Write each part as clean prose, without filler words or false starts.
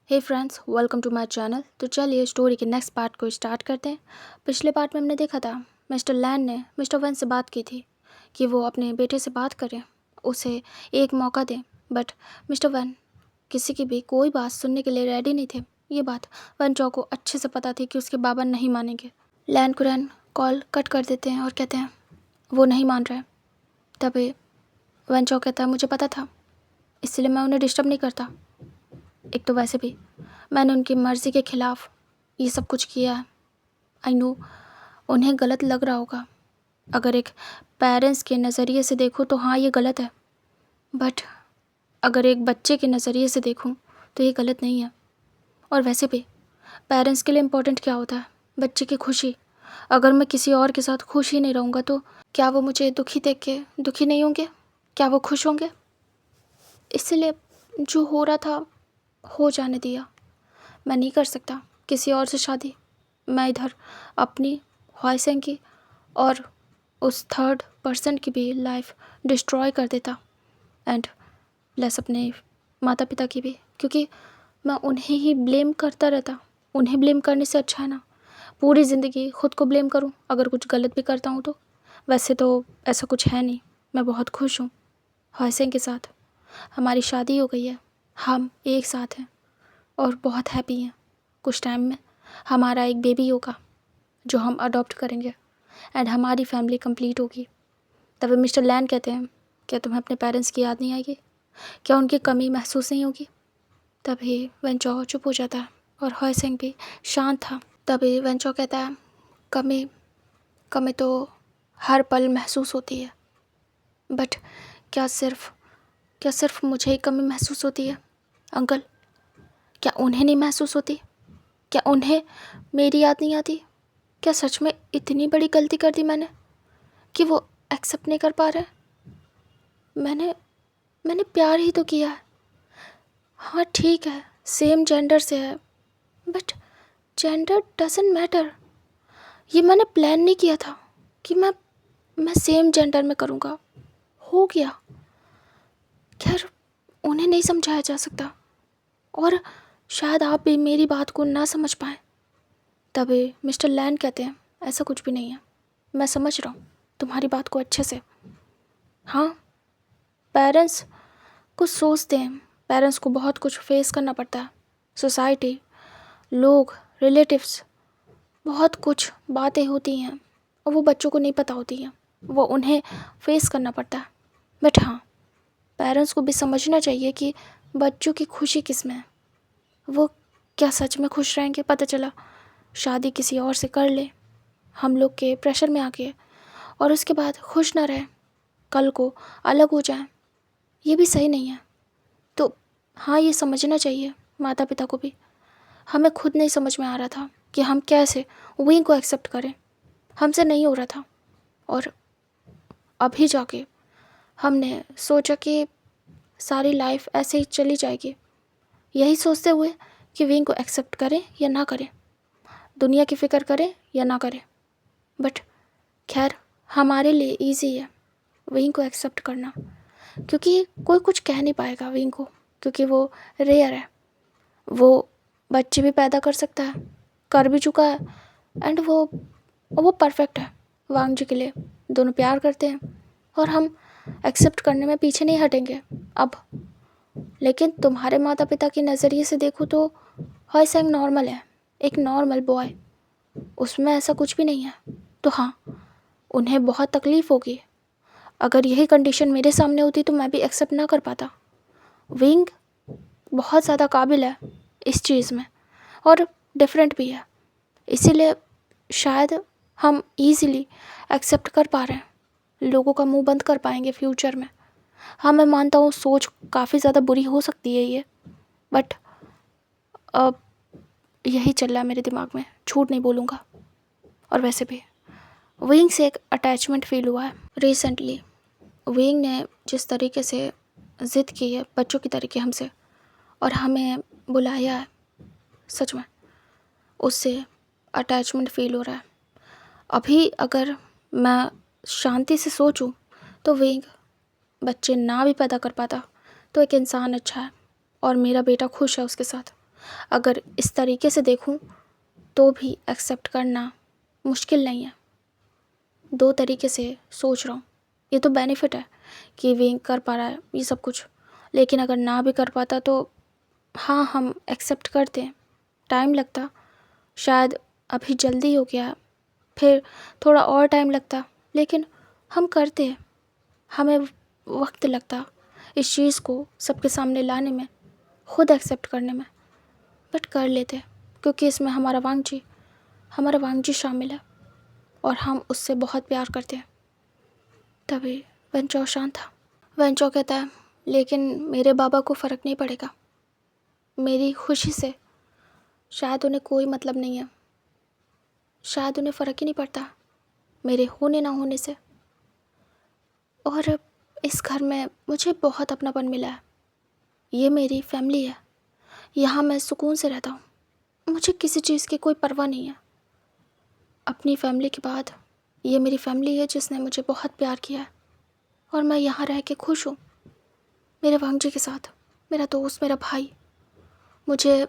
Hey friends, welcome to my channel. तो चलिए story के नेक्स्ट पार्ट को स्टार्ट करते हैं। पिछले पार्ट में हमने देखा था मिस्टर लैन ने मिस्टर वन से बात की थी कि वो अपने बेटे से बात करें, उसे एक मौका दें। बट मिस्टर वन किसी की भी कोई बात सुनने के लिए रेडी नहीं थे। ये बात वन चौ को अच्छे से पता थी कि उसके बाबा नहीं मानेंगे। लैन कुरैन कॉल कट कर देते हैं और कहते हैं वो नहीं मान रहे। तभी वन चौ कहता है मुझे पता था, इसलिए मैं उन्हें डिस्टर्ब नहीं करता। एक तो वैसे भी मैंने उनकी मर्ज़ी के ख़िलाफ़ ये सब कुछ किया है। आई नो उन्हें गलत लग रहा होगा। अगर एक पेरेंट्स के नज़रिए से देखूँ तो हाँ ये गलत है, बट अगर एक बच्चे के नज़रिए से देखूँ तो ये गलत नहीं है। और वैसे भी पेरेंट्स के लिए इम्पोर्टेंट क्या होता है? बच्चे की खुशी। अगर मैं किसी और के साथ खुश ही नहीं रहूँगा तो क्या वो मुझे दुखी देख के दुखी नहीं होंगे? क्या वो खुश होंगे? इसलिए जो हो रहा था हो जाने दिया। मैं नहीं कर सकता किसी और से शादी। मैं इधर अपनी ख्वाहिशें की और उस थर्ड पर्सन की भी लाइफ डिस्ट्रॉय कर देता, एंड प्लस अपने माता पिता की भी, क्योंकि मैं उन्हें ही ब्लेम करता रहता। उन्हें ब्लेम करने से अच्छा है ना पूरी ज़िंदगी खुद को ब्लेम करूं अगर कुछ गलत भी करता हूं तो। वैसे तो ऐसा कुछ है नहीं, मैं बहुत खुश हूँ ख्वाहिशें के साथ। हमारी शादी हो गई है, हम एक साथ हैं और बहुत हैप्पी हैं। कुछ टाइम में हमारा एक बेबी होगा जो हम अडॉप्ट करेंगे एंड हमारी फैमिली कंप्लीट होगी। तभी मिस्टर लैन कहते हैं क्या तुम्हें अपने पेरेंट्स की याद नहीं आएगी? क्या उनकी कमी महसूस नहीं होगी? तभी वेंचो चुप हो जाता है और हॉयसिंग भी शांत था। तभी वेंचो कहता है कमी कमी तो हर पल महसूस होती है, बट क्या सिर्फ मुझे ही कमी महसूस होती है? अंकल, क्या उन्हें नहीं महसूस होती? क्या उन्हें मेरी याद नहीं आती? क्या सच में इतनी बड़ी गलती कर दी मैंने कि वो एक्सेप्ट नहीं कर पा रहे? मैंने प्यार ही तो किया है। हाँ ठीक है, सेम जेंडर से है, बट जेंडर डजंट मैटर। ये मैंने प्लान नहीं किया था कि मैं सेम जेंडर में करूँगा। हो गया। खैर, उन्हें नहीं समझाया जा सकता और शायद आप भी मेरी बात को ना समझ पाएँ। तभी मिस्टर लैन कहते हैं ऐसा कुछ भी नहीं है, मैं समझ रहा हूँ तुम्हारी बात को अच्छे से। हाँ, पेरेंट्स कुछ सोचते हैं, पेरेंट्स को बहुत कुछ फेस करना पड़ता है। सोसाइटी, लोग, रिलेटिव्स, बहुत कुछ बातें होती हैं और वो बच्चों को नहीं पता होती हैं, वो उन्हें फेस करना पड़ता है। बट हाँ, पेरेंट्स को भी समझना चाहिए कि बच्चों की खुशी किस में है। वो क्या सच में खुश रहेंगे? पता चला शादी किसी और से कर ले हम लोग के प्रेशर में आके, और उसके बाद खुश ना रहे, कल को अलग हो जाए, ये भी सही नहीं है। तो हाँ, ये समझना चाहिए माता पिता को भी। हमें खुद नहीं समझ में आ रहा था कि हम कैसे विंग को एक्सेप्ट करें, हमसे नहीं हो रहा था। और अभी जाके हमने सोचा कि सारी लाइफ ऐसे ही चली जाएगी, यही सोचते हुए कि विंग को एक्सेप्ट करें या ना करें, दुनिया की फ़िक्र करें या ना करें। बट खैर, हमारे लिए इजी है विंग को एक्सेप्ट करना, क्योंकि कोई कुछ कह नहीं पाएगा विंग को, क्योंकि वो रेयर है। वो बच्चे भी पैदा कर सकता है, कर भी चुका है, एंड वो परफेक्ट है वांग जी के लिए। दोनों प्यार करते हैं और हम एक्सेप्ट करने में पीछे नहीं हटेंगे अब। लेकिन तुम्हारे माता पिता के नज़रिए से देखूँ तो हॉयसैंग नॉर्मल है, एक नॉर्मल बॉय, उसमें ऐसा कुछ भी नहीं है। तो हाँ, उन्हें बहुत तकलीफ़ होगी। अगर यही कंडीशन मेरे सामने होती तो मैं भी एक्सेप्ट ना कर पाता। विंग बहुत ज़्यादा काबिल है इस चीज़ में और डिफरेंट भी है, इसीलिए शायद हम इजीली एक्सेप्ट कर पा रहे हैं, लोगों का मुंह बंद कर पाएंगे फ्यूचर में। हाँ, मैं मानता हूँ सोच काफ़ी ज़्यादा बुरी हो सकती है ये, बट अब यही चल रहा है मेरे दिमाग में, झूठ नहीं बोलूँगा। और वैसे भी विंग से एक अटैचमेंट फील हुआ है रिसेंटली। विंग ने जिस तरीके से ज़िद की है बच्चों की तरीके हमसे, और हमें बुलाया है, सच में उससे अटैचमेंट फ़ील हो रहा है। अभी अगर मैं शांति से सोचूं तो विंग बच्चे ना भी पैदा कर पाता तो एक इंसान अच्छा है और मेरा बेटा खुश है उसके साथ। अगर इस तरीके से देखूं तो भी एक्सेप्ट करना मुश्किल नहीं है। 2 तरीके से सोच रहा हूँ। ये तो बेनिफिट है कि विंग कर पा रहा है ये सब कुछ, लेकिन अगर ना भी कर पाता तो हाँ, हम एक्सेप्ट करते हैं। टाइम लगता, शायद अभी जल्दी हो गया, फिर थोड़ा और टाइम लगता, लेकिन हम करते हैं। हमें वक्त लगता इस चीज़ को सबके सामने लाने में, खुद एक्सेप्ट करने में, बट कर लेते हैं क्योंकि इसमें हमारा वांगजी शामिल है और हम उससे बहुत प्यार करते हैं। तभी वेंचो शांत था। वेंचो कहता है, लेकिन मेरे बाबा को फ़र्क नहीं पड़ेगा। मेरी खुशी से शायद उन्हें कोई मतलब नहीं है। शायद उन्हें फ़र्क ही नहीं पड़ता मेरे होने ना होने से। और इस घर में मुझे बहुत अपनापन मिला है। ये मेरी फैमिली है। यहाँ मैं सुकून से रहता हूँ। मुझे किसी चीज़ की कोई परवाह नहीं है। अपनी फैमिली के बाद ये मेरी फैमिली है जिसने मुझे बहुत प्यार किया है और मैं यहाँ रह के खुश हूँ मेरे वांगजी के साथ, मेरा दोस्त, मेरा भाई। मुझे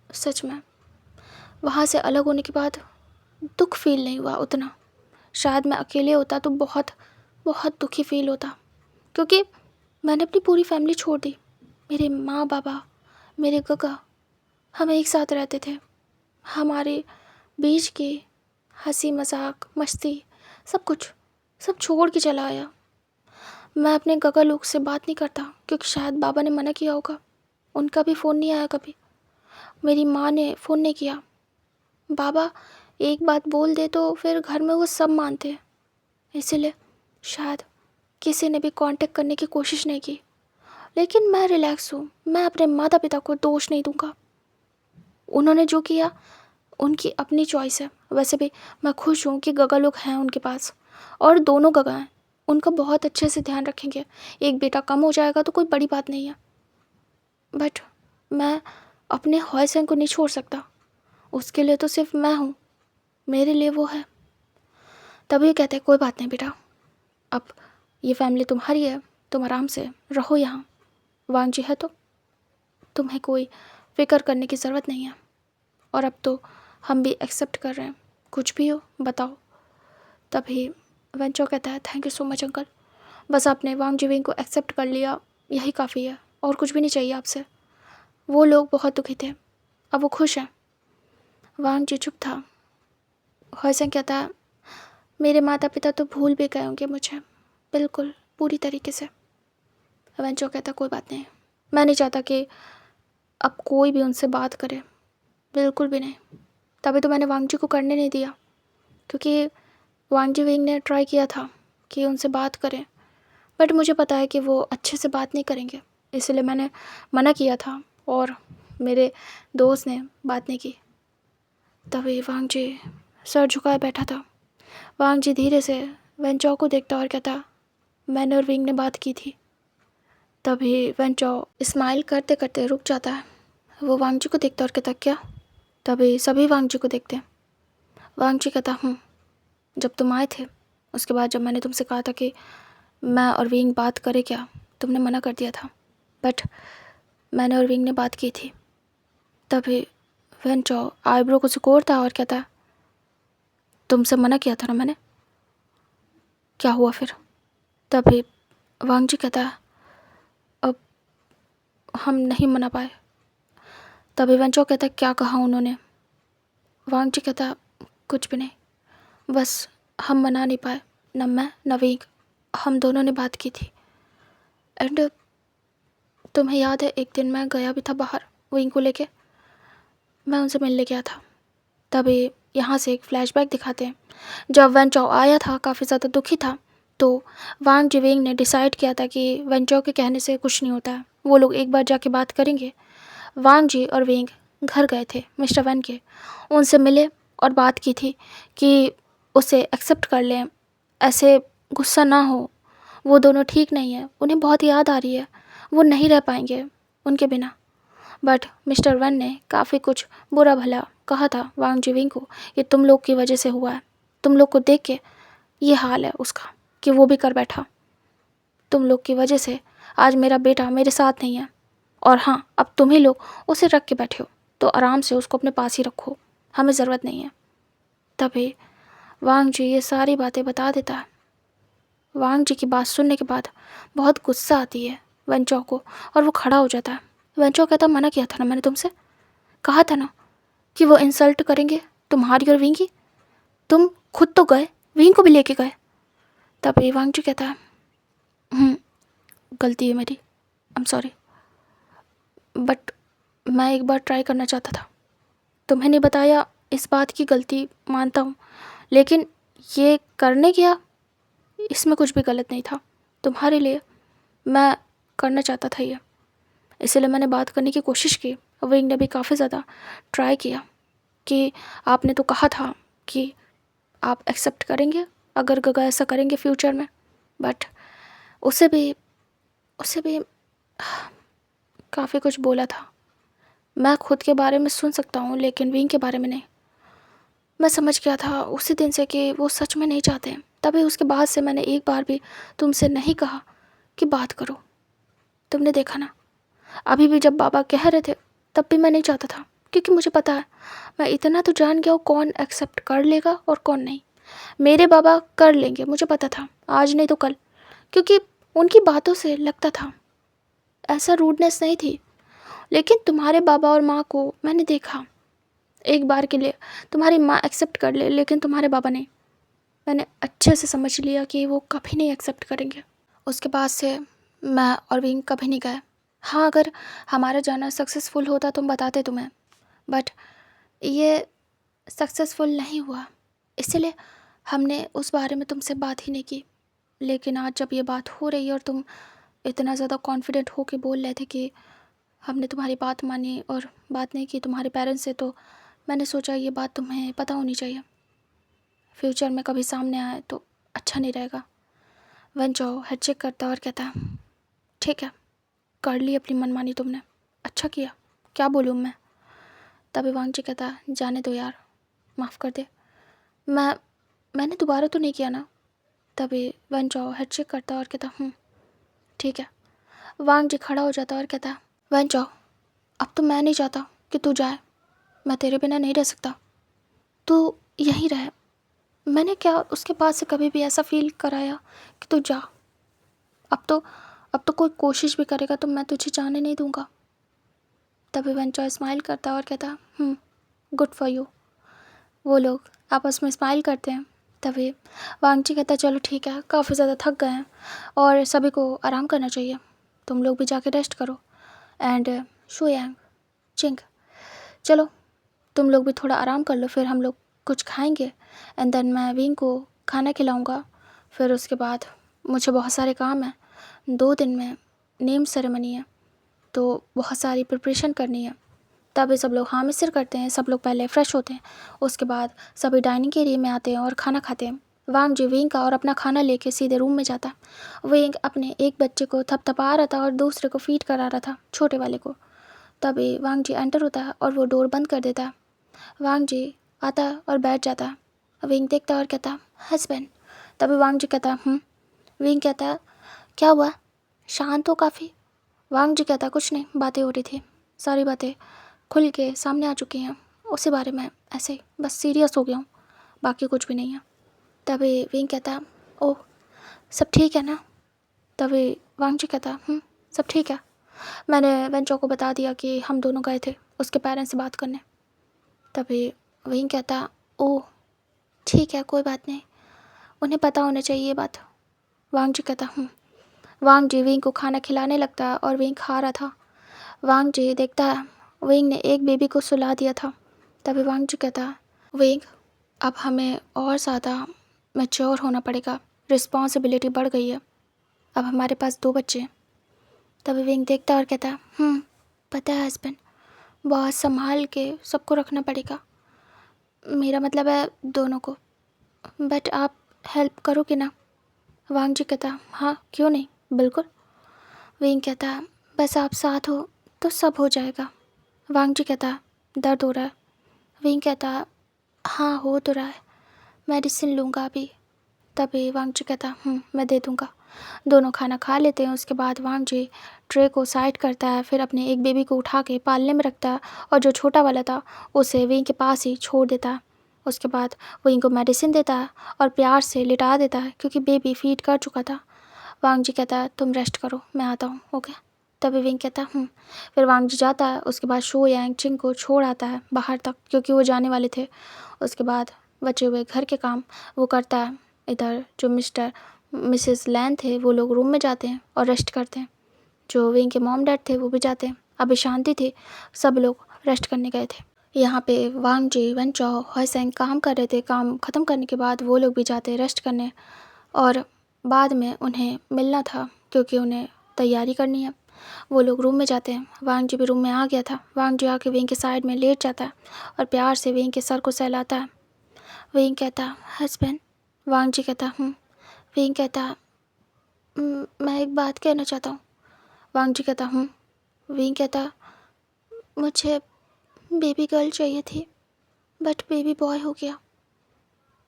सच में वहाँ से अलग होने के बाद दुख फील नहीं हुआ उतना। शायद मैं अकेले होता तो बहुत बहुत दुखी फील होता, क्योंकि मैंने अपनी पूरी फैमिली छोड़ दी। मेरे माँ बाबा, मेरे गगा, हम एक साथ रहते थे। हमारे बीच की हंसी मजाक मस्ती सब कुछ सब छोड़ के चला आया। मैं अपने गगा लोग से बात नहीं करता क्योंकि शायद बाबा ने मना किया होगा। उनका भी फ़ोन नहीं आया कभी। मेरी माँ ने फ़ोन नहीं किया। बाबा एक बात बोल दे तो फिर घर में वो सब मानते हैं, इसीलिए शायद किसी ने भी कांटेक्ट करने की कोशिश नहीं की। लेकिन मैं रिलैक्स हूँ। मैं अपने माता पिता को दोष नहीं दूंगा। उन्होंने जो किया उनकी अपनी चॉइस है। वैसे भी मैं खुश हूँ कि गगा लोग हैं उनके पास, और दोनों गगा हैं। उनका बहुत अच्छे से ध्यान रखेंगे। एक बेटा कम हो जाएगा तो कोई बड़ी बात नहीं है, बट मैं अपने हॉयसें को नहीं छोड़ सकता। उसके लिए तो सिर्फ मैं हूँ, मेरे लिए वो है। तभी कहते हैं कोई बात नहीं बेटा, अब ये फैमिली तुम्हारी है, तुम आराम से रहो यहाँ। वांगजी है तो तुम्हें कोई फिक्र करने की ज़रूरत नहीं है। और अब तो हम भी एक्सेप्ट कर रहे हैं, कुछ भी हो बताओ। तभी वेंचो कहता है, thank you so much uncle. बस आपने वांगजी विंग को एक्सेप्ट कर लिया, यही काफ़ी है, और कुछ भी नहीं चाहिए आपसे। वो लोग बहुत दुखी थे, अब वो खुश हैं। वांगजी चुप था। हॉयसेंग कहता है, मेरे माता पिता तो भूल भी गए होंगे मुझे, बिल्कुल पूरी तरीके से। वेंचो कहता, कोई बात नहीं, मैं नहीं चाहता कि अब कोई भी उनसे बात करे, बिल्कुल भी नहीं। तभी तो मैंने वांगजी को करने नहीं दिया, क्योंकि वांगजी विंग ने ट्राई किया था कि उनसे बात करें, बट मुझे पता है कि वो अच्छे से बात नहीं करेंगे, इसलिए मैंने मना किया था और मेरे दोस्त ने बात नहीं की। तभी वांगजी सर झुकाए बैठा था। वांगजी धीरे से वेंचो को देखता और कहता, मैंने और विंग ने बात की थी। तभी वेंचो स्माइल करते करते रुक जाता है। वो वांगजी को देखता और कहता, क्या? तभी सभी वांगजी को देखते हैं। वांगजी कहता, जब तुम आए थे उसके बाद जब मैंने तुमसे कहा था कि मैं और विंग बात करे क्या, तुमने मना कर दिया था, बट मैंने और विंग ने बात की थी। तभी वेंचो आईब्रो को सिकोड़ता और कहता, तुमसे मना किया था ना मैंने, क्या हुआ फिर? तभी वांगजी कहता, अब हम नहीं मना पाए। तभी वेंचो कहता, क्या कहा उन्होंने? वांगजी कहता, कुछ भी नहीं, बस हम मना नहीं पाए, न मैं न विंग, हम दोनों ने बात की थी। एंड तुम्हें याद है एक दिन मैं गया भी था बाहर विंग को लेके, मैं उनसे मिलने गया था। तभी यहाँ से एक फ्लैशबैक दिखाते हैं। जब वेंचो आया था काफ़ी ज़्यादा दुखी था, तो वांगजी विंग ने डिसाइड किया था कि वेंचो के कहने से कुछ नहीं होता है, वो लोग एक बार जाके बात करेंगे। वांगजी और विंग घर गए थे मिस्टर वैन के, उनसे मिले और बात की थी कि उसे एक्सेप्ट कर लें, ऐसे गुस्सा ना हो, वो दोनों ठीक नहीं है, उन्हें बहुत याद आ रही है, वो नहीं रह पाएंगे उनके बिना। बट मिस्टर वन ने काफ़ी कुछ बुरा भला कहा था वांगजी विंग को कि तुम लोग की वजह से हुआ है, तुम लोग को देख के ये हाल है उसका कि वो भी कर बैठा, तुम लोग की वजह से आज मेरा बेटा मेरे साथ नहीं है, और हाँ अब तुम ही लोग उसे रख के बैठे हो। तो आराम से उसको अपने पास ही रखो, हमें ज़रूरत नहीं है। तभी वांग जी ये सारी बातें बता देता है। वांग जी की बात सुनने के बाद बहुत गुस्सा आती है वेंचो को और वो खड़ा हो जाता है। वेंचो कहता, मना किया था ना मैंने तुमसे, कहा था ना कि वो इंसल्ट करेंगे तुम्हारी और विंग की। तुम खुद तो गए, विंग को भी लेके गए। तभी वांग जी कहता है, गलती है मेरी, आई एम सॉरी, बट मैं एक बार ट्राई करना चाहता था। तुम्हें नहीं बताया, इस बात की गलती मानता हूँ, लेकिन ये करने गया, इसमें कुछ भी गलत नहीं था। तुम्हारे लिए मैं करना चाहता था ये, इसलिए मैंने बात करने की कोशिश की। विंग ने भी काफ़ी ज़्यादा ट्राई किया कि आपने तो कहा था कि आप एक्सेप्ट करेंगे अगर गगा ऐसा करेंगे फ्यूचर में, बट उसे भी काफ़ी कुछ बोला था। मैं खुद के बारे में सुन सकता हूँ लेकिन विंग के बारे में नहीं। मैं समझ गया था उसी दिन से कि वो सच में नहीं चाहते। तभी उसके बाद से मैंने एक बार भी तुमसे नहीं कहा कि बात करो। तुमने देखा ना, अभी भी जब बाबा कह रहे थे तब भी मैं नहीं चाहता था, क्योंकि मुझे पता है, मैं इतना तो जान गया हूँ कौन एक्सेप्ट कर लेगा और कौन नहीं। मेरे बाबा कर लेंगे, मुझे पता था, आज नहीं तो कल, क्योंकि उनकी बातों से लगता था ऐसा रूडनेस नहीं थी। लेकिन तुम्हारे बाबा और माँ को मैंने देखा, एक बार के लिए तुम्हारी माँ एक्सेप्ट कर ले लेकिन तुम्हारे बाबा नहीं। मैंने अच्छे से समझ लिया कि वो कभी नहीं एक्सेप्ट करेंगे। उसके बाद से मैं और विंग कभी नहीं गए। हाँ, अगर हमारा जाना सक्सेसफुल होता तो हम बताते तुम्हें, बट ये सक्सेसफुल नहीं हुआ, इसलिए हमने उस बारे में तुमसे बात ही नहीं की। लेकिन आज जब ये बात हो रही है और तुम इतना ज़्यादा कॉन्फिडेंट हो के बोल रहे थे कि हमने तुम्हारी बात मानी और बात नहीं की तुम्हारे पेरेंट्स से, तो मैंने सोचा ये बात तुम्हें पता होनी चाहिए, फ्यूचर में कभी सामने आए तो अच्छा नहीं रहेगा। वन जाओ हेड चेक करता और कहता, ठीक है, कर ली अपनी मनमानी तुमने, अच्छा किया, क्या बोलूँ मैं। तभी वांग जी कहता, जाने दो यार, माफ़ कर दे, मैंने दोबारा तो नहीं किया ना। तभी वन जाओ हेड चेक करता और कहता, ठीक है। वांग जी खड़ा हो जाता और कहता, वन जाओ, अब तो मैं नहीं चाहता कि तू जाए, मैं तेरे बिना नहीं रह सकता, तू यहीं रहे। मैंने क्या उसके पास से कभी भी ऐसा फील कराया कि तू जा। अब तो कोई कोशिश भी करेगा तो मैं तुझे जाने नहीं दूंगा। तभी वेंचर स्माइल करता और कहता, गुड फॉर यू। वो लोग आपस में स्माइल करते हैं। तभी वांगची कहता, चलो ठीक है, काफ़ी ज़्यादा थक गए हैं और सभी को आराम करना चाहिए, तुम लोग भी जाके रेस्ट करो। एंड शुयांग, चिंग, चलो तुम लोग भी थोड़ा आराम कर लो, फिर हम लोग कुछ खाएंगे एंड देन मैं विंग को खाना खिलाऊंगा। फिर उसके बाद मुझे बहुत सारे काम हैं, 2 दिन में नेम सेरेमनी है, तो बहुत सारी प्रिपरेशन करनी है। तभी सब लोग हाँ में सिर करते हैं, सब लोग पहले फ्रेश होते हैं, उसके बाद सभी डाइनिंग एरिया में आते हैं और खाना खाते हैं। वांग जी विंग का और अपना खाना लेके सीधे रूम में जाता है। विंग अपने एक बच्चे को थपथपा रहा था और दूसरे को फीड करा रहा था, छोटे वाले को। तभी वांग जी एंटर होता है और वो डोर बंद कर देता है। वांग जी आता है और बैठ जाता है। विंग देखता है और कहता, हस्बैंड। तभी वांग जी कहता, विंग कहता, क्या हुआ, शांत हो काफ़ी। वांग जी कहता, कुछ नहीं, बातें हो रही थी, सारी बातें खुल के सामने आ चुकी हैं, उसी बारे में ऐसे ही बस सीरियस हो गया हूँ, बाकी कुछ भी नहीं है। तभी विंग कहता, ओह, सब ठीक है ना। तभी वांग जी कहता, सब ठीक है, मैंने वेंचो को बता दिया कि हम दोनों गए थे उसके पेरेंट्स से बात करने। तभी विंग कहता, ओह ठीक है, कोई बात नहीं, उन्हें पता होना चाहिए ये बात। वांग जी कहता, वांग जी विंग को खाना खिलाने लगता है और विंग खा रहा था। वांग जी देखता है विंग ने एक बेबी को सुला दिया था। तभी वांग जी कहता है, विंग, अब हमें और ज़्यादा मैच्योर होना पड़ेगा, रिस्पॉन्सिबिलिटी बढ़ गई है, अब हमारे पास 2 बच्चे हैं। तभी विंग देखता है और कहता है, पता है हस्बैंड, बहुत संभाल के सबको रखना पड़ेगा, मेरा मतलब है दोनों को, बट आप हेल्प करोगे ना। वांग जी कहता, हाँ क्यों नहीं, बिल्कुल। विंग कहता, बस आप साथ हो तो सब हो जाएगा। वांग जी कहता, दर्द हो रहा है। विंग कहता, हाँ हो तो रहा है, मेडिसिन लूँगा अभी। तभी वांग जी कहता, मैं दे दूँगा, दोनों खाना खा लेते हैं। उसके बाद वांग जी ट्रे को साइड करता है, फिर अपने एक बेबी को उठा के पालने में रखता है और जो छोटा वाला था उसे वेंग के पास ही छोड़ देता है। उसके बाद वो इनको मेडिसिन देता है और प्यार से लिटा देता है क्योंकि बेबी फीड कर चुका था। वांग जी कहता है तुम रेस्ट करो, मैं आता हूँ। ओके। तभी विंग कहता है फिर वांग जी जाता है। उसके बाद शो यांग चिंग को छोड़ आता है बाहर तक क्योंकि वो जाने वाले थे। उसके बाद बचे हुए घर के काम वो करता है। इधर जो मिस्टर मिसेस लैन थे वो लोग रूम में जाते हैं और रेस्ट करते हैं। जो विंग के मॉम डैड थे वो भी जाते हैं। अभी शांति थी, सब लोग रेस्ट करने गए थे। यहाँ पे वांग जी, वन चाओ, हॉयसेंग काम कर रहे थे। काम ख़त्म करने के बाद वो लोग भी जाते रेस्ट करने और बाद में उन्हें मिलना था क्योंकि उन्हें तैयारी करनी है। वो लोग रूम में जाते हैं। वांग जी भी रूम में आ गया था। वांग जी आके वेंग के साइड में लेट जाता है और प्यार से वेंग के सर को सहलाता है। वेंग कहता हस्बैंड। वांग जी कहता वेंग कहता मैं एक बात कहना चाहता हूँ। वांग जी कहता वेंग कहता मुझे बेबी गर्ल चाहिए थी बट बेबी बॉय हो गया।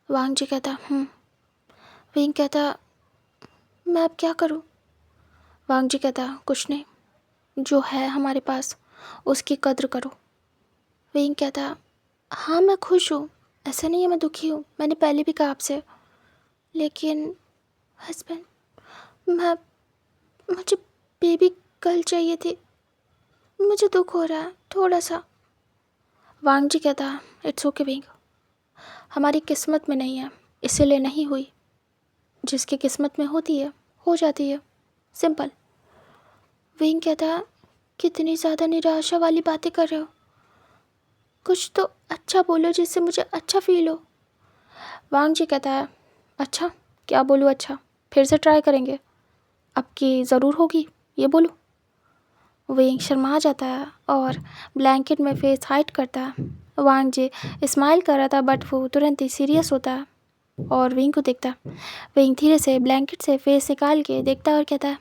वांग जी कहता वेंग कहता मैं अब क्या करूँ। वांग जी कहता कुछ नहीं, जो है हमारे पास उसकी कद्र करो। वेंग कहता हाँ मैं खुश हूँ, ऐसा नहीं है मैं दुखी हूँ, मैंने पहले भी कहा आपसे, लेकिन हस्बैंड मुझे बेबी गर्ल चाहिए थी, मुझे दुख हो रहा है थोड़ा सा। वांग जी कहता इट्स ओके वेंग, हमारी किस्मत में नहीं है इसीलिए नहीं हुई, जिसकी किस्मत में होती है हो जाती है, सिंपल। वेंग कहता कितनी ज़्यादा निराशा वाली बातें कर रहे हो, कुछ तो अच्छा बोलो जिससे मुझे अच्छा फील हो। वांग जी कहता है अच्छा क्या बोलूँ, अच्छा फिर से ट्राई करेंगे, अब की ज़रूर होगी, ये बोलो। वेंग शर्मा जाता है और ब्लैंकेट में फेस हाइड करता है। वांग जी स्माइल कर रहा था बट वो तुरंत ही सीरियस होता है और वेंग को देखता है। वेंग धीरे से ब्लैंकेट से फेस निकाल के देखता है और कहता है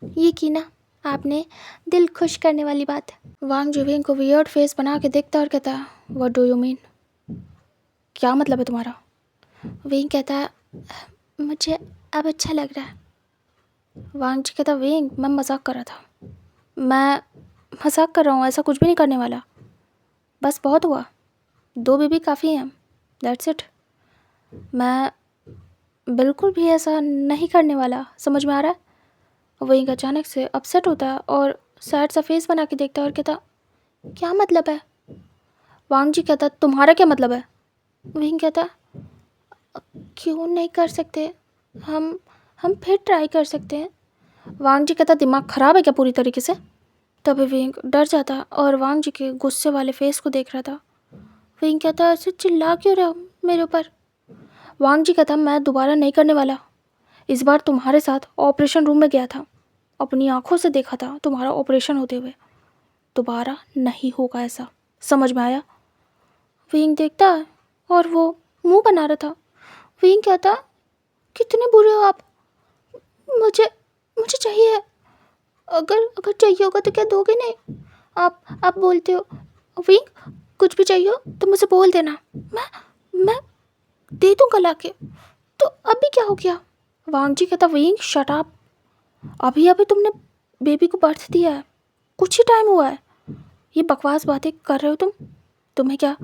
ये की ना आपने दिल खुश करने वाली बात। वांग जी वेंग को वियर्ड फेस बना के देखता है और कहता है व्हाट डू यू मीन, क्या मतलब है तुम्हारा। वेंग कहता है मुझे अब अच्छा लग रहा है। वांग जी कहता वेंग मैं मजाक कर रहा था, मैं मजाक कर रहा हूँ, ऐसा कुछ भी नहीं करने वाला, बस बहुत हुआ, 2 बेबी काफ़ी हैं, दैट्स इट। मैं बिल्कुल भी ऐसा नहीं करने वाला, समझ में आ रहा है। वेंग अचानक से अपसेट होता है और सैड सा फेस बना के देखता है और कहता क्या मतलब है। वांग जी कहता तुम्हारा क्या मतलब है। वेंग कहता क्यों नहीं कर सकते, हम फिर ट्राई कर सकते हैं। वांग जी कहता दिमाग ख़राब है क्या पूरी तरीके से। तभी वेंग डर जाता और वांग जी के गुस्से वाले फेस को देख रहा था। वेंग कहता ऐसे चिल्ला क्यों रहे हो मेरे ऊपर। वांग जी कहता मैं दोबारा नहीं करने वाला, इस बार तुम्हारे साथ ऑपरेशन रूम में गया था, अपनी आंखों से देखा था तुम्हारा ऑपरेशन होते हुए, दोबारा नहीं होगा ऐसा, समझ में आया। वेंग देखता है और वो मुंह बना रहा था। वेंग कहता कितने बुरे हो आप, मुझे मुझे चाहिए, अगर अगर चाहिए होगा तो क्या दोगे नहीं। आप बोलते हो विंग, कुछ भी चाहिए हो तो मुझे बोल देना, मैं दे दूँगा लाके, तो अभी क्या हो गया। वांग जी कहता विंग शट अप, अभी अभी तुमने बेबी को बर्थ दिया है, कुछ ही टाइम हुआ है, ये बकवास बातें कर रहे हो तुम्हें क्या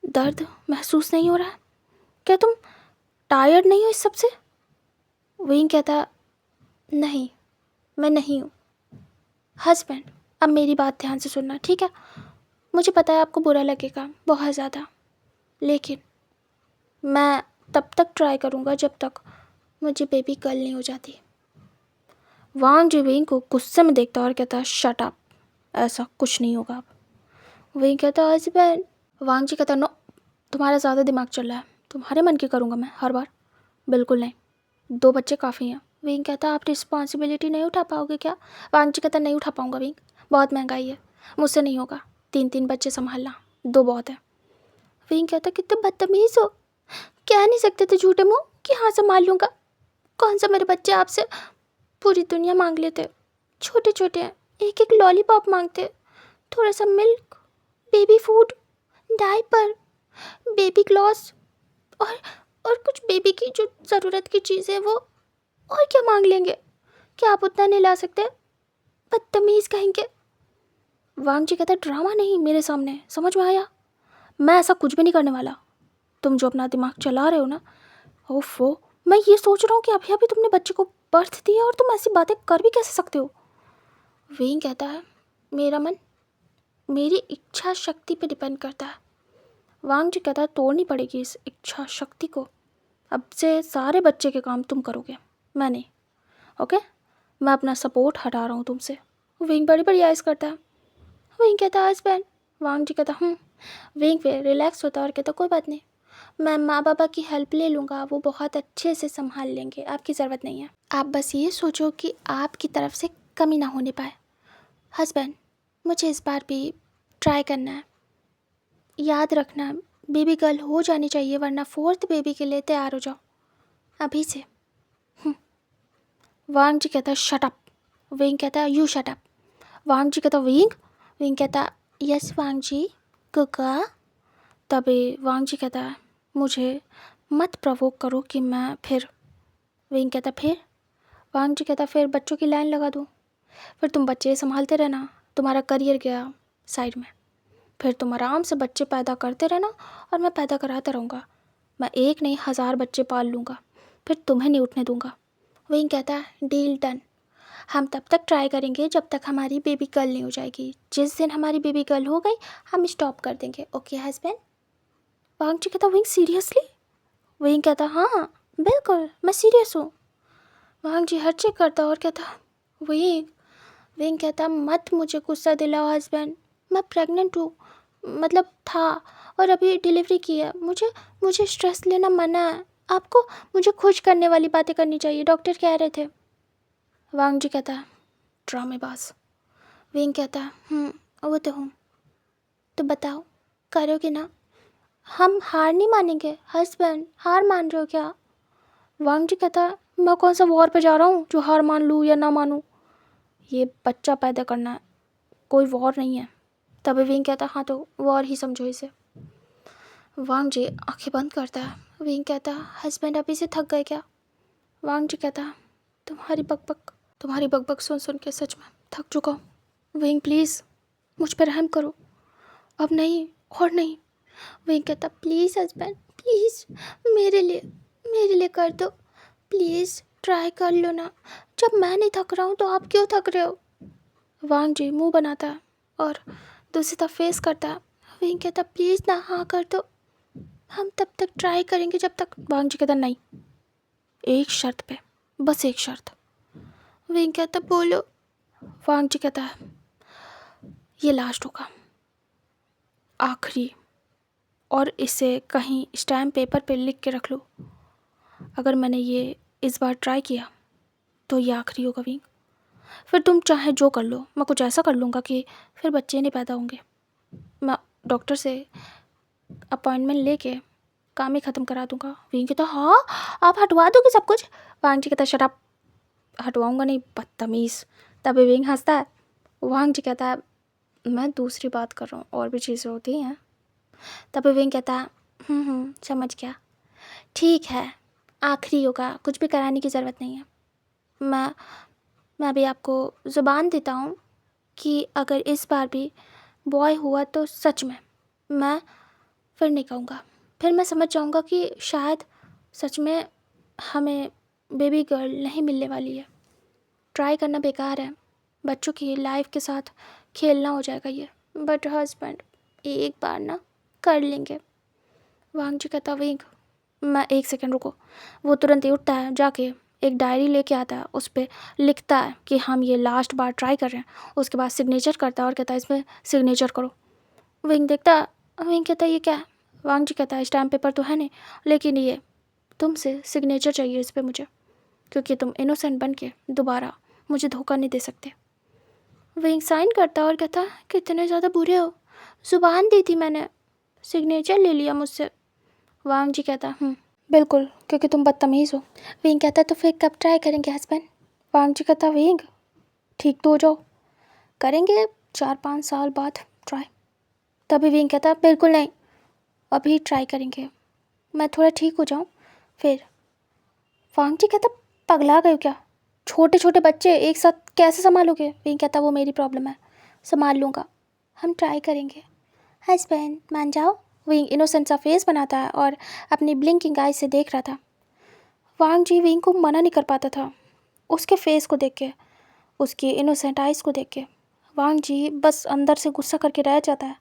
दर्द महसूस नहीं हो रहा है, क्या तुम टायर्ड नहीं हो इस सब से। विंग कहता नहीं मैं नहीं हूँ। हस्बैंड अब मेरी बात ध्यान से सुनना ठीक है, मुझे पता है आपको बुरा लगेगा बहुत ज़्यादा, लेकिन मैं तब तक ट्राई करूँगा जब तक मुझे बेबी गर्ल नहीं हो जाती। वांग जी विंग को गुस्से में देखता और कहता शट अप, ऐसा कुछ नहीं होगा अब। विंग कहता हस्बैंड। वांग जी कहता नो, तुम्हारा ज़्यादा दिमाग चल रहा है, तुम्हारे मन की करूँगा मैं हर बार, बिल्कुल नहीं, 2 बच्चे काफ़ी हैं। विंग कहता आप रिस्पॉन्सिबिलिटी नहीं उठा पाओगे क्या। वांग जी कहता नहीं उठा पाऊँगा विंग, बहुत महंगाई है, मुझसे नहीं होगा, 3 बच्चे संभालना 2 बहुत है। विंग कहता कितने बदतमीज़ हो, कह नहीं सकते थे झूठे मुँह कि हाँ संभाल लूँगा, कौन सा मेरे बच्चे आपसे पूरी दुनिया मांग लेते, छोटे छोटे हैं, एक एक लॉलीपॉप मांगते, थोड़ा सा milk, baby food, diaper, baby gloss और कुछ बेबी की जो ज़रूरत की चीज़ें वो और क्या मांग लेंगे? क्या आप उतना नहीं ला सकते? बदतमीज़ कहेंगे। वांग जी कहता ड्रामा नहीं मेरे सामने, समझ में आया? मैं ऐसा कुछ भी नहीं करने वाला। तुम जो अपना दिमाग चला रहे हो ना, ओफो, मैं ये सोच रहा हूँ कि अभी अभी तुमने बच्चे को बर्थ दिया और तुम ऐसी बातें कर भी कैसे सकते हो? वेइंग कहता है मेरा मन मेरी इच्छा शक्ति पे डिपेंड करता है। वांग जी कहता है तोड़नी पड़ेगी इस इच्छा शक्ति को। अब से सारे बच्चे के काम तुम करोगे, मैं नहीं। ओके, मैं अपना सपोर्ट हटा रहा हूँ तुमसे। विंग बड़ी बड़ी आइस करता है। विंग कहता है हस्बैंड। वांग जी कहता विंग पे रिलैक्स होता है और कहता कोई बात नहीं, मैं माँ बाबा की हेल्प ले लूँगा, वो बहुत अच्छे से संभाल लेंगे, आपकी ज़रूरत नहीं है। आप बस ये सोचो कि आपकी तरफ से कमी ना होने पाए। हस्बैंड, मुझे इस बार भी ट्राई करना है। याद रखना बेबी गर्ल हो जानी चाहिए, वरना 4th बेबी के लिए तैयार हो जाओ अभी से। वांग जी कहता शट अप। विंग कहता यू शट अप। वांग जी कहता विंग। विंग कहता यस वांग जी कुका। तभी वांग जी कहता मुझे मत प्रवोक करो कि मैं फिर। विंग कहता फिर? वांग जी कहता फिर बच्चों की लाइन लगा दूँ, फिर तुम बच्चे संभालते रहना, तुम्हारा करियर गया साइड में, फिर तुम आराम से बच्चे पैदा करते रहना और मैं पैदा कराता रहूँगा। मैं 1 नहीं 1000 बच्चे पाल लूँगा, फिर तुम्हें नहीं उठने दूँगा। विंग कहता डील डन। हम तब तक ट्राई करेंगे जब तक हमारी बेबी गर्ल नहीं हो जाएगी। जिस दिन हमारी बेबी गर्ल हो गई हम स्टॉप कर देंगे। Okay husband? वांग जी कहता विंग सीरियसली? विंग कहता हाँ बिल्कुल, मैं सीरियस हूँ। वांग जी हर चेक करता और कहता विंग। विंग कहता मत मुझे गुस्सा दिलाओ हस्बैंड, मैं प्रेग्नेंट हूँ, मतलब था, और अभी डिलीवरी की है। मुझे स्ट्रेस लेना मना है। आपको मुझे खुश करने वाली बातें करनी चाहिए, डॉक्टर कह रहे थे। वांग जी कहता ड्रामेबाज। विंग कहता वो तो हूँ, तो बताओ करोगे ना? हम हार नहीं मानेंगे हस्बैंड, हार मान रहे हो क्या? वांग जी कहता मैं कौन सा वॉर पे जा रहा हूँ जो हार मान लूँ या ना मानूँ? ये बच्चा पैदा करना कोई वॉर नहीं है। तभी विंग कहता हाँ तो वॉर ही समझो इसे। वांग जी आंखें बंद करता है। विंग कहता हस्बैंड अभी से थक गए क्या? वांग जी कहता तुम्हारी बकबक सुन सुन के सच में थक चुका हूँ। विंग प्लीज़ मुझ पर रहम करो, अब नहीं और नहीं। विंग कहता प्लीज़ हस्बैंड प्लीज़, मेरे लिए कर दो, प्लीज़ ट्राई कर लो ना। जब मैं नहीं थक रहा हूँ तो आप क्यों थक रहे हो? वांग जी मुंह बनाता है और दूसरी तरफ फेस करता है। विंग कहता प्लीज़ ना हाँ कर दो, हम तब तक ट्राई करेंगे जब तक। वांग जी कहता नहीं, एक शर्त पे, बस एक शर्त। विंग कहता बोलो। वांग जी कहता है ये लास्ट होगा, आखिरी, और इसे कहीं स्टैम्प पेपर पे लिख के रख लो। अगर मैंने ये इस बार ट्राई किया तो ये आखिरी होगा विंग, फिर तुम चाहे जो कर लो, मैं कुछ ऐसा कर लूँगा कि फिर बच्चे नहीं पैदा होंगे। मैं डॉक्टर से अपॉइंटमेंट लेके काम ही ख़त्म करा दूँगा। विंग कहता हाँ आप हटवा दोगे सब कुछ? वांग जी कहता शट अप, हटवाऊँगा नहीं बदतमीज़। तभी विंग हंसता है। वांग जी कहता है मैं दूसरी बात कर रहा हूँ, और भी चीज़ें होती हैं। तभी विंग कहता समझ गया, ठीक है आखिरी होगा, कुछ भी कराने की ज़रूरत नहीं है। मैं भी आपको ज़ुबान देता हूँ कि अगर इस बार भी बॉय हुआ तो सच में मैं फिर नहीं कहूँगा, फिर मैं समझ जाऊँगा कि शायद सच में हमें बेबी गर्ल नहीं मिलने वाली है। ट्राई करना बेकार है, बच्चों की लाइफ के साथ खेलना हो जाएगा ये। बट हस्बैंड एक बार ना कर लेंगे। वांग जी कहता विंग मैं 1 सेकंड रुको। वो तुरंत ही उठता है, जाके एक डायरी लेके आता है, उस पर लिखता है कि हम ये लास्ट बार ट्राई कर रहे हैं। उसके बाद सिग्नेचर करता है और कहता है इसमें सिग्नेचर करो। विंग देखता है, विंग कहता है ये क्या है? वांग जी कहता है स्टैम्प पेपर तो है नहीं, लेकिन ये तुमसे सिग्नेचर चाहिए इस पर मुझे, क्योंकि तुम इनोसेंट बन के दोबारा मुझे धोखा नहीं दे सकते। विंग साइन करता और कहता कितने ज़्यादा बुरे हो, ज़ुबान दी थी मैंने, सिग्नेचर ले लिया मुझसे। वांग जी कहता बिल्कुल, क्योंकि तुम बदतमीज़ हो। विंग कहता तो फिर कब ट्राई करेंगे हस्बैंड? वांग जी कहता विंग ठीक तो हो जाओ, करेंगे 4-5 साल बाद ट्राई। तभी विंग कहता बिल्कुल नहीं, अभी ट्राई करेंगे, मैं थोड़ा ठीक हो जाऊँ फिर। वांग जी कहता पगला गए हो क्या? छोटे छोटे बच्चे एक साथ कैसे संभालोगे? विंग कहता वो मेरी प्रॉब्लम है, संभाल लूँगा, हम ट्राई करेंगे। हस्बैंड मान जाओ। विंग इनोसेंट सा फेस बनाता है और अपनी ब्लिंकिंग आई से देख रहा था। वांग जी विंग को मना नहीं कर पाता था। उसके फेस को देख के, उसकी इनोसेंट आइज़ को देख के वांग जी बस अंदर से गुस्सा करके रह जाता है।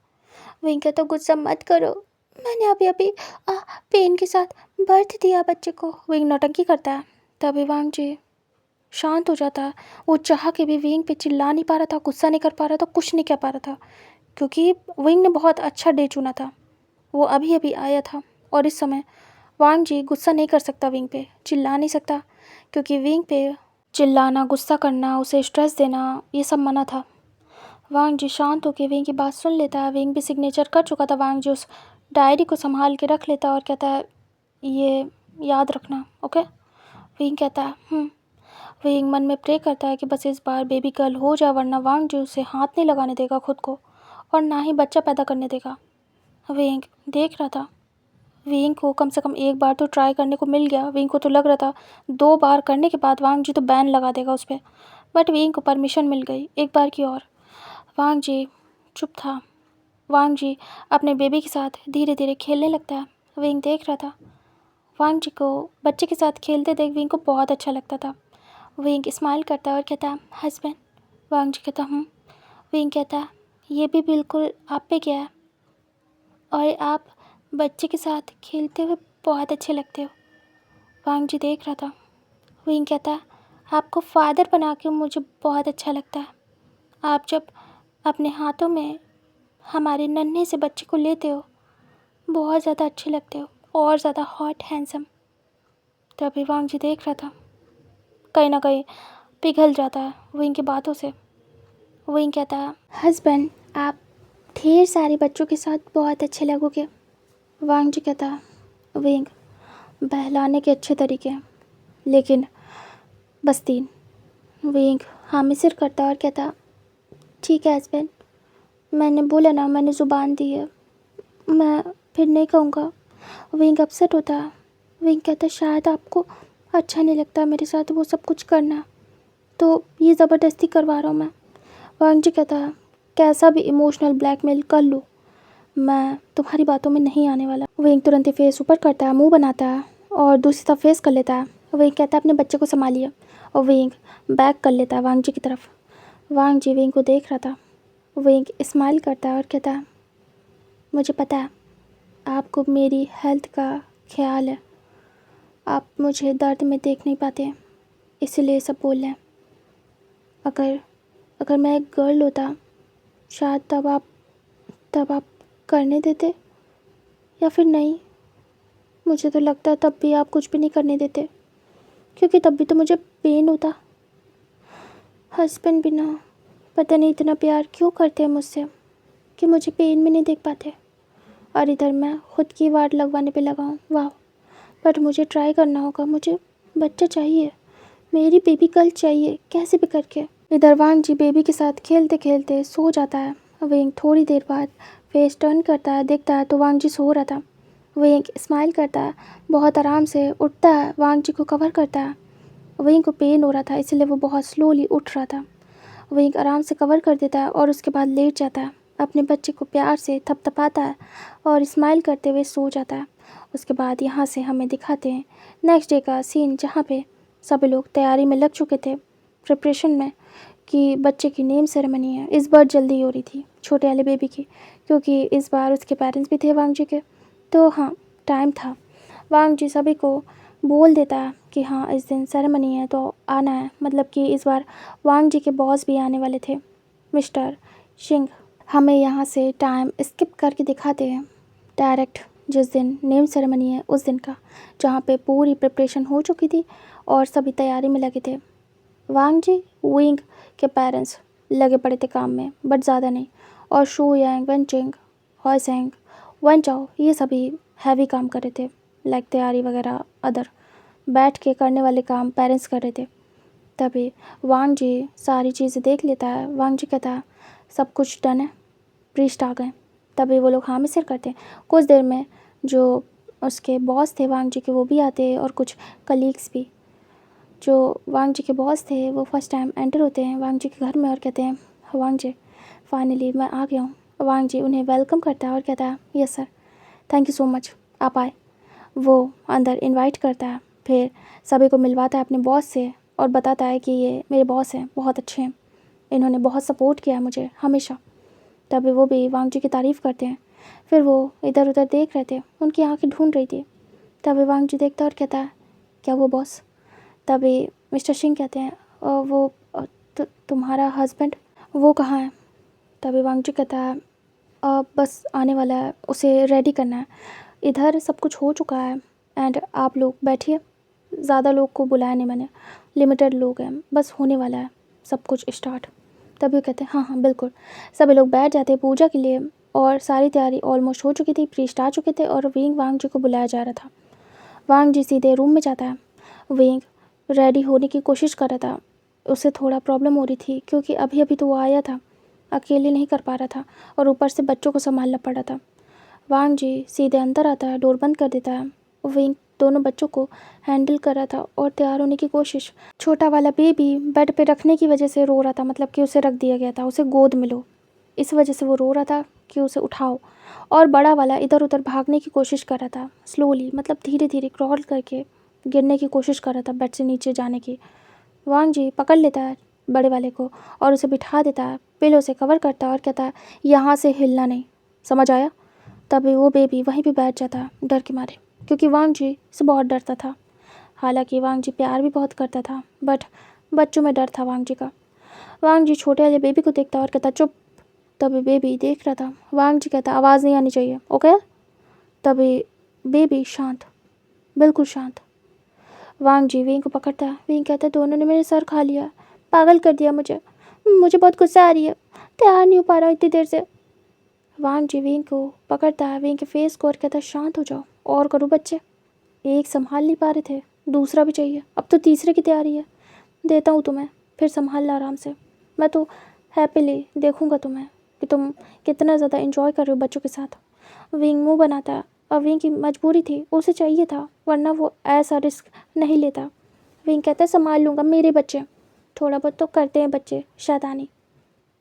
विंग कहता गुस्सा मत करो, मैंने अभी अभी पेन के साथ बर्थ दिया बच्चे को। विंग नौटंकी करता है। तभी वांग जी शांत हो जाता है। वो चाह के भी विंग पे चिल्ला नहीं पा रहा था, गुस्सा नहीं कर पा रहा था, कुछ नहीं कह पा रहा था, क्योंकि विंग ने बहुत अच्छा डे चुना था। वो अभी अभी आया था और इस समय वांग जी गुस्सा नहीं कर सकता, विंग पे चिल्ला नहीं सकता, क्योंकि विंग पे चिल्लाना, गुस्सा करना, उसे स्ट्रेस देना, ये सब मना था। वांग जी शांत होकर विंग की बात सुन लेता है। विंग भी सिग्नेचर कर चुका था। वांग जी उस डायरी को संभाल के रख लेता है और कहता है ये याद रखना, ओके। विंग कहता है विंग मन में प्रे करता है कि बस इस बार बेबी गर्ल हो जाए, वरना वांग जी उसे हाथ नहीं लगाने देगा खुद को, और ना ही बच्चा पैदा करने देगा। विंग देख रहा था। विंग को कम से कम एक बार तो ट्राई करने को मिल गया। विंग को तो लग रहा था 2 बार करने के बाद वांग जी तो बैन लगा देगा उस पर, बट विंग को परमिशन मिल गई एक बार की और। वांग जी चुप था। वांग जी अपने बेबी के साथ धीरे धीरे खेलने लगता है। विंग देख रहा था। वांग जी को बच्चे के साथ खेलते देख विंग को बहुत अच्छा लगता था। विंग स्माइल करता है और कहता है हस्बैंड। वांग जी कहता विंग कहता है ये भी बिल्कुल आप पे क्या है, और आप बच्चे के साथ खेलते हुए बहुत अच्छे लगते हो। वांग जी देख रहा था। विंग कहता है आपको फादर बना के मुझे बहुत अच्छा लगता है। आप जब अपने हाथों में हमारे नन्हे से बच्चे को लेते हो, बहुत ज़्यादा अच्छे लगते हो, और ज़्यादा हॉट हैंडसम। तभी वांग जी देख रहा था, कहीं ना कहीं पिघल जाता है विंग की बातों से। विंग कहता है हस्बैंड आप ढेर सारे बच्चों के साथ बहुत अच्छे लगोगे। वांग जी कहता है विंग बहलाने के अच्छे तरीके हैं, लेकिन बस 3। विंग हामी सिर करता और कहता ठीक है हस्बैंड, मैंने बोला ना, मैंने ज़ुबान दी है, मैं फिर नहीं कहूँगा। विंग अपसेट होता है। विंग कहता शायद आपको अच्छा नहीं लगता मेरे साथ वो सब कुछ करना, तो ये ज़बरदस्ती करवा रहा हूँ मैं। वांग जी कहता है कैसा भी इमोशनल ब्लैकमेल कर लो, मैं तुम्हारी बातों में नहीं आने वाला। विंग तुरंत ही फेस ऊपर करता है, मुंह बनाता है और दूसरी तरफ फेस कर लेता है। विंग कहता है अपने बच्चे को संभालिए, और विंग बैक कर लेता है वांग जी की तरफ। वांग जी विंग को देख रहा था। विंग स्माइल करता है और कहता है मुझे पता है आपको मेरी हेल्थ का ख्याल है, आप मुझे दर्द में देख नहीं पाते, इसीलिए सब बोल रहे हैं। अगर अगर मैं एक गर्ल होता शायद तब आप करने देते, या फिर नहीं, मुझे तो लगता है तब भी आप कुछ भी नहीं करने देते, क्योंकि तब भी तो मुझे पेन होता। हस्बैंड भी ना पता नहीं इतना प्यार क्यों करते हैं मुझसे कि मुझे पेन में नहीं देख पाते, और इधर मैं खुद की वाट लगवाने पे लगा हूँ। वाह, बट मुझे ट्राई करना होगा, मुझे बच्चा चाहिए, मेरी बेबी गर्ल चाहिए कैसे भी करके। इधर वांग जी बेबी के साथ खेलते खेलते सो जाता है। विंग थोड़ी देर बाद फेस टर्न करता है, देखता है तो वांग जी सो रहा था। विंग स्माइल करता है, बहुत आराम से उठता है, वांग जी को कवर करता है। विंग को पेन हो रहा था, इसलिए वो बहुत स्लोली उठ रहा था। विंग आराम से कवर कर देता है और उसके बाद लेट जाता है, अपने बच्चे को प्यार से थपथपाता है और स्माइल करते हुए सो जाता है। उसके बाद यहाँ से हमें दिखाते हैं नेक्स्ट डे का सीन, जहाँ पे सभी लोग तैयारी में लग चुके थे, प्रिपरेशन में, कि बच्चे की नेम सेरेमनी है। इस बार जल्दी हो रही थी छोटे वाले बेबी की, क्योंकि इस बार उसके पेरेंट्स भी थे वांग जी के, तो हाँ टाइम था। वांग जी सभी को बोल देता है कि हाँ इस दिन सेरेमनी है तो आना है, मतलब कि इस बार वांग जी के बॉस भी आने वाले थे, मिस्टर सिंह। हमें यहाँ से टाइम स्किप करके दिखाते हैं डायरेक्ट जिस दिन नेम सेरेमनी है उस दिन का, जहाँ पे पूरी प्रिपरेशन हो चुकी थी और सभी तैयारी में लगे थे। वांग जी विंग के पेरेंट्स लगे पड़े थे काम में, बट ज़्यादा नहीं, और शू यांग, वेंचिंग, हॉयसेंग, वेंचाओ ये सभी हैवी काम कर रहे थे, लाइक तैयारी वगैरह अदर बैठ के करने वाले काम पेरेंट्स कर रहे थे। तभी वांग जी सारी चीज़ें देख लेता है। वांग जी कहता है सब कुछ डन है, प्रीस्ट आ गए। तभी वो लोग हाँ में सिर करते हैं। कुछ देर में जो उसके बॉस थे वांग जी के वो भी आते और कुछ कलीग्स भी। जो वांग जी के बॉस थे वो फर्स्ट टाइम एंटर होते हैं वांग जी के घर में और कहते हैं, वांग जी फाइनली मैं आ गया हूँ। वांग जी उन्हें वेलकम करता है और कहता है, yes sir, thank you so much, आप आए। वो अंदर इनवाइट करता है, फिर सभी को मिलवाता है अपने बॉस से और बताता है कि ये मेरे बॉस हैं, बहुत अच्छे हैं, इन्होंने बहुत सपोर्ट किया है मुझे हमेशा। तभी वो भी वांग जी की तारीफ़ करते हैं। फिर वो इधर उधर देख रहे थे, उनकी आंखें ढूंढ रही थी। तभी वांग जी देखता है और कहता है, क्या वो बॉस? तभी मिस्टर सिंह कहते हैं, वो तुम्हारा हस्बैंड वो कहाँ है?" तभी वांग जी कहता है, बस आने वाला है, उसे रेडी करना है, इधर सब कुछ हो चुका है एंड आप लोग बैठिए, ज़्यादा लोग को बुलाया नहीं मैंने, लिमिटेड लोग हैं, बस होने वाला है सब कुछ स्टार्ट। तभी वो कहते हैं, हाँ हाँ बिल्कुल। सभी लोग बैठ जाते हैं पूजा के लिए और सारी तैयारी ऑलमोस्ट हो चुकी थी, प्रीस्ट आ चुके थे और विंग वांग जी को बुलाया जा रहा था। वांग जी सीधे रूम में जाता है। विंग रेडी होने की कोशिश कर रहा था, उसे थोड़ा प्रॉब्लम हो रही थी क्योंकि अभी अभी तो वो आया था, अकेले नहीं कर पा रहा था और ऊपर से बच्चों को संभालना पड़ रहा था। वांग जी सीधे अंदर आता है, डोर बंद कर देता है। विंग दोनों बच्चों को हैंडल कर रहा था और तैयार होने की कोशिश। छोटा वाला बेबी बेड पे रखने की वजह से रो रहा था, मतलब कि उसे रख दिया गया था, उसे गोद में लो, इस वजह से वो रो रहा था कि उसे उठाओ। और बड़ा वाला इधर उधर भागने की कोशिश कर रहा था, स्लोली, मतलब धीरे धीरे क्रॉल करके गिरने की कोशिश कर रहा था बेड से नीचे जाने की। वांग जी पकड़ लेता है बड़े वाले को और उसे बिठा देता है, पिलो से कवर करता है और कहता है, यहाँ से हिलना नहीं, समझ आया? तभी वो बेबी वहीं पे बैठ जाता डर के मारे, क्योंकि वांग जी से बहुत डरता था। हालांकि वांग जी प्यार भी बहुत करता था, बट बच्चों में डर था वांग जी का। वांग जी छोटे वाले बेबी को देखता और कहता, चुप। तभी बेबी देख रहा था। वांग जी कहता, आवाज़ नहीं आनी चाहिए, ओके? तभी बेबी शांत, बिल्कुल शांत। वांग जी विंग को पकड़ता है। विंग कहता, दोनों ने मेरे सर खा लिया, पागल कर दिया मुझे, मुझे बहुत गुस्सा आ रही है, तैयार नहीं हो पा रहा इतनी देर से। वांग जी विंग को पकड़ता है, विंग के फेस को, और कहता, शांत हो जाओ, और करो बच्चे, एक संभाल नहीं पा रहे थे, दूसरा भी चाहिए, अब तो तीसरे की तैयारी है, देता हूँ तुम्हें, फिर संभालना आराम से, मैं तो हैप्पीली देखूँगा तुम्हें कि तुम कितना ज़्यादा इन्जॉय कर रहे हो बच्चों के साथ। विंग मुँह बनाता है और विंग की मजबूरी थी, उसे चाहिए था, वरना वो ऐसा रिस्क नहीं लेता। विंग कहता है, संभाल लूँगा, मेरे बच्चे, थोड़ा बहुत तो करते हैं बच्चे शैतानी।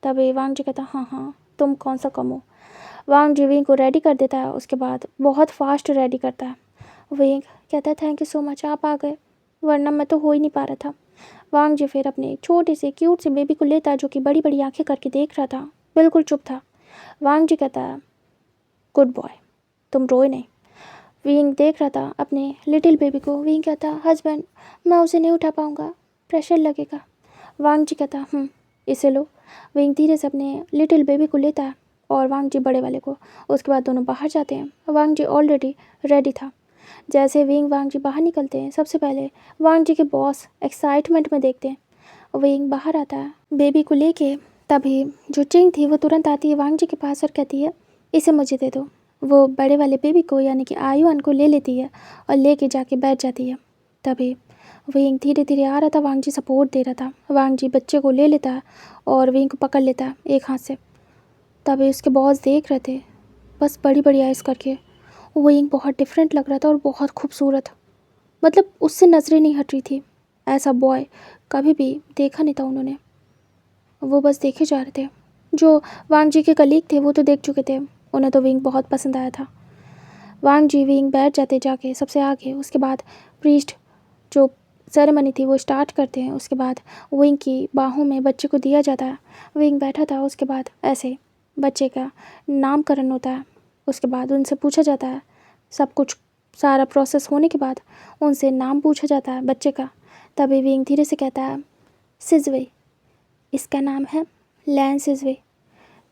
तभी वांग जी कहता, हाँ हाँ, तुम कौन सा कम हो। वांग जी विंग को रेडी कर देता है, उसके बाद बहुत फास्ट रेडी करता है। विंग कहता है, थैंक यू सो मच, आप आ गए, वरना मैं तो हो ही नहीं पा रहा था। वांग जी फिर अपने छोटे से क्यूट से बेबी को लेता है, जो कि बड़ी बड़ी आंखें करके देख रहा था, बिल्कुल चुप था। वांग जी कहता है, गुड बॉय, तुम रोए नहीं। विंग देख रहा था अपने लिटिल बेबी को। विंग कहता, हस्बैंड, मैं उसे नहीं उठा पाऊँगा, प्रेशर लगेगा। वांग जी कहता, इसे लो। विंग धीरे से अपने लिटिल बेबी को लेता है और वांग जी बड़े वाले को। उसके बाद दोनों बाहर जाते हैं। वांग जी ऑलरेडी रेडी था। जैसे विंग वांग जी बाहर निकलते हैं, सबसे पहले वांग जी के बॉस एक्साइटमेंट में देखते हैं। विंग बाहर आता है बेबी को लेके। तभी जो चिंग थी वो तुरंत आती है वांग जी के पास और कहती है, इसे मुझे दे दो। वो बड़े वाले बेबी को, यानी कि आयुआन को ले लेती है और लेके जाके बैठ जाती है। तभी विंग धीरे धीरे आ रहा था, वांग जी सपोर्ट दे रहा था। वांग जी बच्चे को ले लेता है और विंग को पकड़ लेता है एक हाथ से। तभी उसके बॉस देख रहे थे, बस बड़ी बड़ी आइज़ करके। विंग बहुत डिफरेंट लग रहा था और बहुत खूबसूरत, मतलब उससे नज़रें नहीं हट रही थी। ऐसा बॉय कभी भी देखा नहीं था उन्होंने, वो बस देखे जा रहे थे। जो वांग जी के कलीग थे वो तो देख चुके थे, उन्हें तो विंग बहुत पसंद आया था। वांग जी विंग बैठ जाते जाके सबसे आगे। उसके बाद प्रीस्ट जो सेरेमनी थी वो स्टार्ट करते हैं। उसके बाद विंग की बाहों में बच्चे को दिया जाता है। विंग बैठा था, उसके बाद ऐसे बच्चे का नामकरण होता है। उसके बाद उनसे पूछा जाता है, सब कुछ सारा प्रोसेस होने के बाद उनसे नाम पूछा जाता है बच्चे का। तभी विंग धीरे से कहता है, सिजवे, इसका नाम है लैन सिजवे।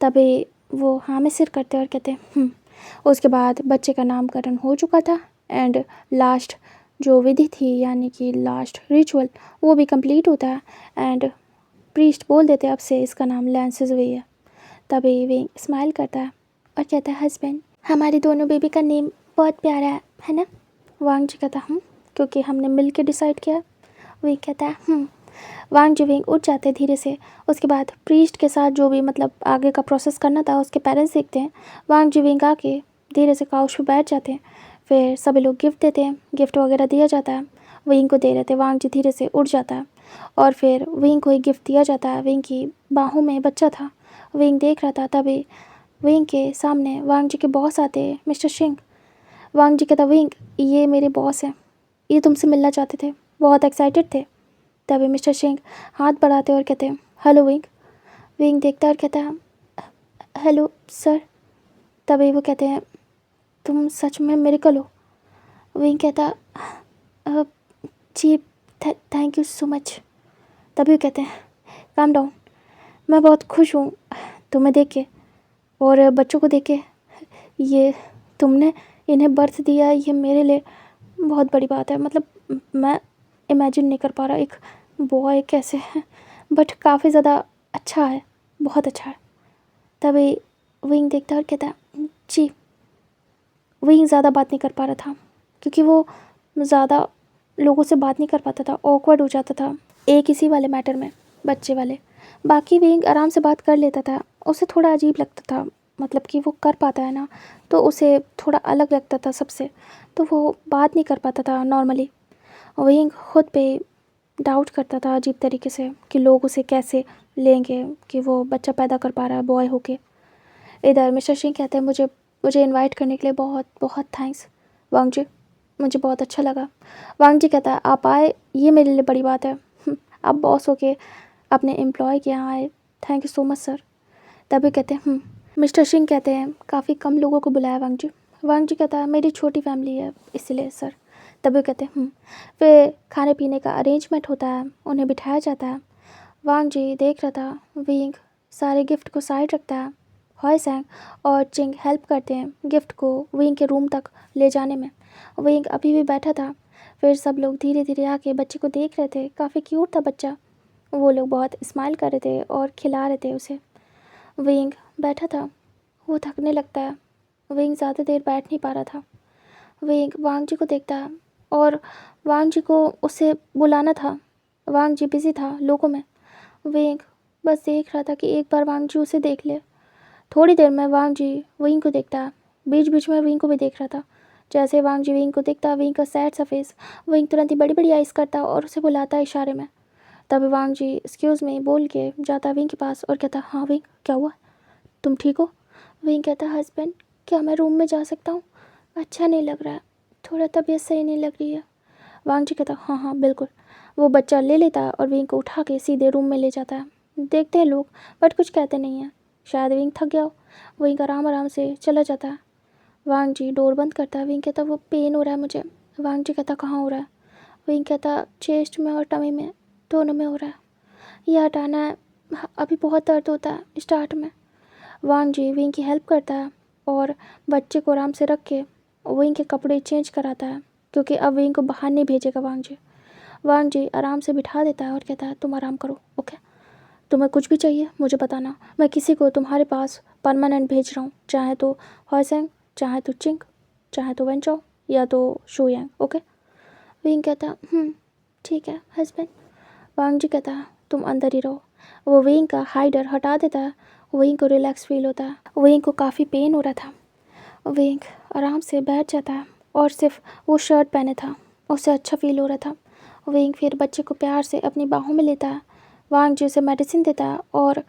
तभी वो हाँ में सिर करते और कहते हैं। उसके बाद बच्चे का नामकरण हो चुका था एंड लास्ट जो विधि थी, यानी कि लास्ट रिचुअल, वो भी कंप्लीट होता है एंड प्रीस्ट बोल देते अब से इसका नाम लैन सिजवे है। तभी विंग स्माइल करता है और कहता है, हस्बैंड, हमारे दोनों बेबी का नेम बहुत प्यारा है ना? वांग जी कहता, क्योंकि हमने मिल के डिसाइड किया। विंग कहता है, वांग जी विंग उठ जाते धीरे से। उसके बाद प्रीस्ट के साथ जो भी मतलब आगे का प्रोसेस करना था उसके पेरेंट्स देखते हैं। वांग जी विंग आके धीरे से काउच पे बैठ जाते हैं। फिर सभी लोग गिफ्ट देते हैं, गिफ्ट वगैरह दिया जाता है। विंग को दे रहे थे। वांग जी धीरे से उठ जाता है और फिर विंग को एक गिफ्ट दिया जाता है। विंग की बाहों में बच्चा था। विंग देख रहा था, तभी विंग के सामने वांग जी के बॉस आते हैं, मिस्टर सिंह। वांग जी कहता, विंग ये मेरे बॉस हैं, ये तुमसे मिलना चाहते थे, बहुत एक्साइटेड थे। तभी मिस्टर सिंह हाथ बढ़ाते और कहते हैं, हेलो विंग। विंग देखता और कहता है, हेलो सर। तभी वो कहते हैं, तुम सच में मिरेकल हो। विंग कहता, "अ, जी थैंक यू सो मच। तभी वो कहते हैं, काम डाउन, मैं बहुत खुश हूँ तुम्हें देख के और बच्चों को देख के। ये तुमने इन्हें बर्थ दिया, ये मेरे लिए बहुत बड़ी बात है। मतलब मैं इमेजिन नहीं कर पा रहा एक बॉय कैसे है, बट काफ़ी ज़्यादा अच्छा है, बहुत अच्छा है। तभी विंग देखता और कहता है, जी। विंग ज़्यादा बात नहीं कर पा रहा था क्योंकि वो ज़्यादा लोगों से बात नहीं कर पाता था, ऑकवर्ड हो जाता था एक इसी वाले मैटर में, बच्चे वाले। बाकी विंग आराम से बात कर लेता था, उसे थोड़ा अजीब लगता था, मतलब कि वो कर पाता है ना, तो उसे थोड़ा अलग लगता था सबसे, तो वो बात नहीं कर पाता था नॉर्मली। विंग खुद पे डाउट करता था अजीब तरीके से कि लोग उसे कैसे लेंगे कि वो बच्चा पैदा कर पा रहा है बॉय होके। इधर मिस्टर सिंह कहते हैं, मुझे मुझे इनवाइट करने के लिए बहुत बहुत थैंक्स वांग जी, मुझे बहुत अच्छा लगा। वांग जी कहता है, आप आए ये मेरे लिए बड़ी बात है। आप बॉस होके अपने एम्प्लॉय के यहाँ आए, thank you so much sir. तभी कहते हैं, मिस्टर सिंह कहते हैं, काफ़ी कम लोगों को बुलाया वांग जी। वांग जी कहता है, मेरी छोटी फैमिली है इसलिए सर। तभी कहते हैं, फिर खाने पीने का अरेंजमेंट होता है, उन्हें बिठाया जाता है। वांग जी देख रहा था, विंग सारे गिफ्ट को साइड रखता है। हॉय सैंग और चिंग हेल्प करते हैं गिफ्ट को विंग के रूम तक ले जाने में। विंग अभी भी बैठा था। फिर सब लोग धीरे धीरे आके बच्चे को देख रहे थे, काफ़ी क्यूट था बच्चा। वो लोग बहुत स्माइल कर रहे थे और खिला रहे थे उसे। विंग बैठा था, वो थकने लगता है। विंग ज़्यादा देर बैठ नहीं पा रहा था। विंग वांग जी को देखता है और वांग जी को उसे बुलाना था। वांग जी बिजी था लोगों में। विंग बस देख रहा था कि एक बार वांग जी उसे देख ले। थोड़ी देर में वांग जी विंग को देखता है, बीच बीच में विंग को भी देख रहा था। जैसे वांग जी विंग को देखता, विंग का सैड सा फेस, विंग तुरंत ही बड़ी बड़ी आइज़ करता और उसे बुलाता है इशारे में। तभी वांग जी एक्सक्यूज़ मी बोल के जाता विंग के पास और कहता, हाँ विंग क्या हुआ, तुम ठीक हो। विंग कहता, हस्बैंड क्या मैं रूम में जा सकता हूँ, अच्छा नहीं लग रहा है, थोड़ा तबीयत सही नहीं लग रही है। वांग जी कहता, हाँ हाँ बिल्कुल। वो बच्चा ले लेता है और विंग को उठा के सीधे रूम में ले जाता है। देखते हैं लोग बट कुछ कहते नहीं हैं, शायद विंग थक गया हो। विंग आराम आराम से चला जाता है। वांग जी डोर बंद करता है। विंग कहता, वो पेन हो रहा है मुझे। वांग जी कहता, कहाँ हो रहा है। विंग कहता, चेस्ट में और टमी में, दोनों में हो रहा है, ये हटाना है, अभी बहुत दर्द होता है स्टार्ट में। वांग जी विंग की हेल्प करता है और बच्चे को आराम से रख के विंग के कपड़े चेंज कराता है क्योंकि अब विंग को बाहर नहीं भेजेगा वांग जी। वांग जी आराम से बिठा देता है और कहता है, तुम आराम करो, ओके। तुम्हें कुछ भी चाहिए मुझे बताना, मैं किसी को तुम्हारे पास परमानेंट भेज रहा हूँ, चाहे तो हॉयसेंग, चाहे तो चिंग, चाहे तो वेंचो या तो शोयांग, ओके। विंग कहता, ठीक है हस्बैंड। वांग जी कहता है, तुम अंदर ही रहो। वो विंग का हाइडर हटा देता है। विंग को रिलैक्स फील होता है। विंग को काफ़ी पेन हो रहा था। विंग आराम से बैठ जाता है और सिर्फ वो शर्ट पहने था, उसे अच्छा फील हो रहा था। विंग फिर बच्चे को प्यार से अपनी बाहों में लेता है। वांग जी उसे मेडिसिन देता है और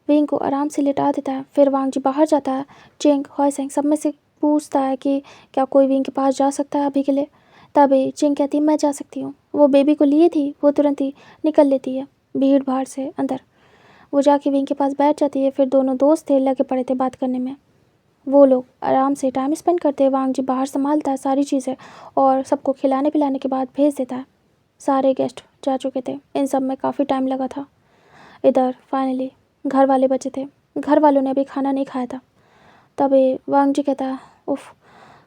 विंग को आराम से लिटा देता है। फिर वांग जी बाहर जाता है। चिंग, हॉयसेंग सब में से पूछता है कि क्या कोई विंग के पास जा सकता है अभी के लिए। तभी चिंग कहती है, मैं जा सकती हूँ। वो बेबी को लिए थी, वो तुरंत ही निकल लेती है भीड़ भाड़ से अंदर। वो जाके विंग के पास बैठ जाती है। फिर दोनों दोस्त थे लगे पड़े थे बात करने में। वो लोग आराम से टाइम स्पेंड करते हैं। वांग जी बाहर संभालता है सारी चीज़ें और सबको खिलाने पिलाने के बाद भेज देता है। सारे गेस्ट जा चुके थे, इन सब में काफ़ी टाइम लगा था। इधर फाइनली घर वाले बचे थे। घर वालों ने अभी खाना नहीं खाया था। तभी वांग जी कहता है, उफ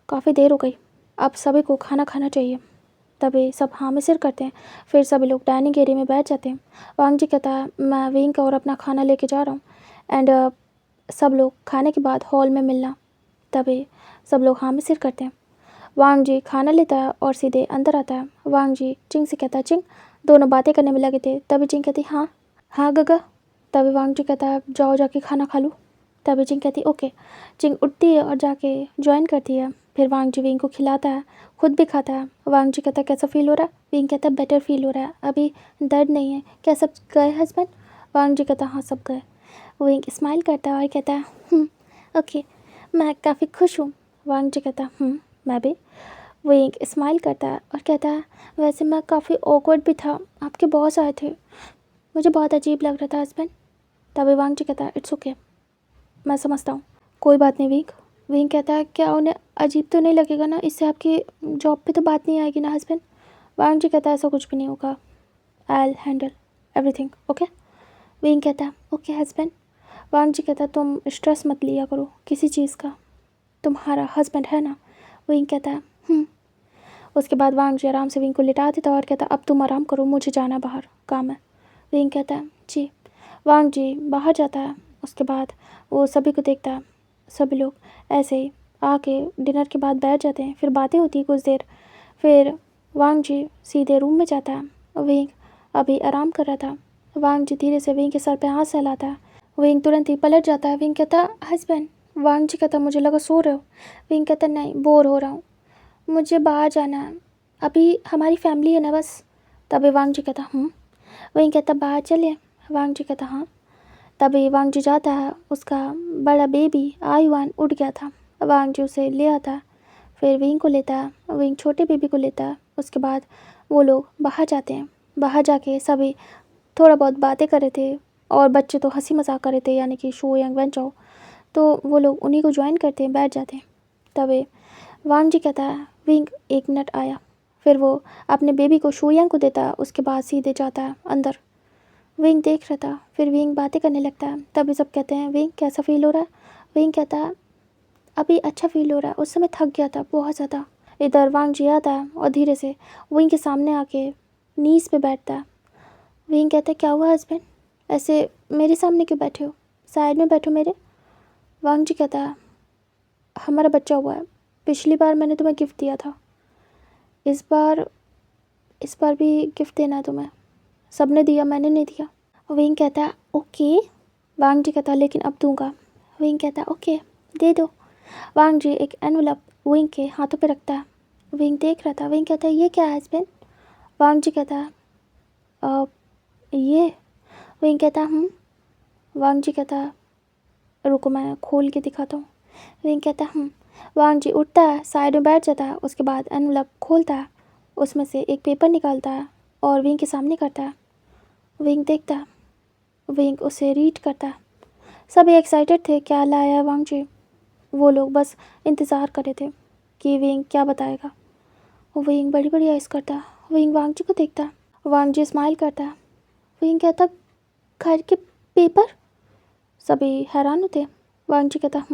काफ़ी देर हो गई, अब सभी को खाना खाना चाहिए। तभी सब हाँ में सिर करते हैं। फिर सभी लोग डाइनिंग एरिया में बैठ जाते हैं। वांग जी कहता है, मैं विंग का और अपना खाना लेके जा रहा हूँ एंड सब लोग खाने के बाद हॉल में मिलना। तभी सब लोग हाँ में सिर करते हैं। वांग जी खाना लेता है और सीधे अंदर आता है। वांग जी चिंग से कहता है, चिंग, दोनों बातें करने में लगे थे। तभी चिंग कहती, हाँ हाँ गगा। तभी वांग जी कहता है, जाओ जाके खाना खा लो। तभी चिंग कहती, ओके। चिंग उठती है और जाके ज्वाइन करती है फिर वांग जी विंग को खिलाता है, खुद भी खाता है। वांग जी कहता है कैसा फील हो रहा है? विंग कहता है बेटर फील हो रहा है, अभी दर्द नहीं है। क्या सब गए हस्बैंड? वांग जी कहता है हाँ सब गए। विंग स्माइल करता है और कहता है ओके, मैं काफ़ी खुश हूँ। वांग जी कहता है मैं भी। विंग स्माइल करता है और कहता है वैसे मैं काफ़ी ऑकवर्ड भी था, आपके बॉस आए थे, मुझे बहुत अजीब लग रहा था हस्बैंड। तभी वांग जी कहता है इट्स ओके, मैं समझता हूँ, कोई बात नहीं विंग। विंग कहता है क्या उन्हें अजीब तो नहीं लगेगा ना, इससे आपकी जॉब पे तो बात नहीं आएगी ना हस्बैंड? वांग जी कहता है ऐसा कुछ भी नहीं होगा, I will handle everything okay. Wing कहता है ओके हस्बैंड। वांग जी कहता है तुम स्ट्रेस मत लिया करो किसी चीज़ का, तुम्हारा हस्बैंड है ना। विंग कहता है उसके बाद वांग जी आराम से विंग को लिटा देता है और कहता है अब तुम आराम करो, मुझे जाना है बाहर, काम है। विंग कहता है जी। वांग जी बाहर जाता है। उसके बाद वो सभी को देखता है, सभी लोग ऐसे ही आके डिनर के बाद बैठ जाते हैं, फिर बातें होती है कुछ देर। फिर वांग जी सीधे रूम में जाता है। विंग अभी आराम कर रहा था। वांग जी धीरे से विंग के सर पे हाथ सहलाता है। विंग तुरंत ही पलट जाता है। विंग कहता है हस्बैंड। वांग जी कहता मुझे लगा सो रहे हो। विंग कहता नहीं, बोर हो रहा हूँ, मुझे बाहर जाना है, अभी हमारी फैमिली है ना बस। तभी वांग जी कहता विंग कहता बाहर चले। वांग जी कहता हाँ। तभी वांग जी जाता है, उसका बड़ा बेबी आयुआन उठ गया था। वांग जी उसे ले आता है, फिर विंग को लेता है, विंग छोटे बेबी को लेता है। उसके बाद वो लोग बाहर जाते हैं। बाहर जाके सभी थोड़ा बहुत बातें कर रहे थे और बच्चे तो हंसी मजाक कर रहे थे, यानी कि शो यंग बन जाओ, तो वो लोग उन्हीं को ज्वाइन करते हैं, बैठ जाते हैं। तभी वांग जी कहता है विंग 1 मिनट आया। फिर वो अपने बेबी को शोयंग को देता है, उसके बाद सीधे जाता है अंदर। विंग देख रहा था, फिर विंग बातें करने लगता है। तभी सब कहते हैं विंग कैसा फील हो रहा है? विंग कहता है अभी अच्छा फील हो रहा है, उस समय थक गया था बहुत ज़्यादा। इधर वांग जी आता है और धीरे से विंग के सामने आके नीज पे बैठता है। विंग कहता है क्या हुआ हस्बैंड, ऐसे मेरे सामने क्यों बैठे हो, साइड में बैठो मेरे। वांग जी कहता है हमारा बच्चा हुआ है, पिछली बार मैंने तुम्हें गिफ्ट दिया था, इस बार भी गिफ्ट देना है तुम्हें, सबने दिया मैंने नहीं दिया। विंग कहता है ओके। वांग जी कहता है लेकिन अब दूंगा। विंग कहता है ओके दे दो। वांग जी एक एनवलप विंग के हाथों पे रखता है। विंग देख रहा था। विंग कहता है ये क्या है हस्बैंड? वांग जी कहता है ये। विंग कहता है वांग जी कहता है रुको मैं खोल के दिखाता हूँ। विंग कहता है वांग जी उठता है, साइड में बैठ जाता है। उसके बाद एनवलप खोलता है, उसमें से एक पेपर निकालता है और विंग के सामने करता है। विंग देखता है, विंग उसे रीड करता है। सभी एक्साइटेड थे क्या लाया है वांग जी, वो लोग बस इंतज़ार कर रहे थे कि विंग क्या बताएगा। विंग बड़ी बड़ी आइस करता है। विंग वांग जी को देखता है। वांग जी स्माइल करता है। विंग कहता घर के पेपर? सभी हैरान होते। वांग जी कहता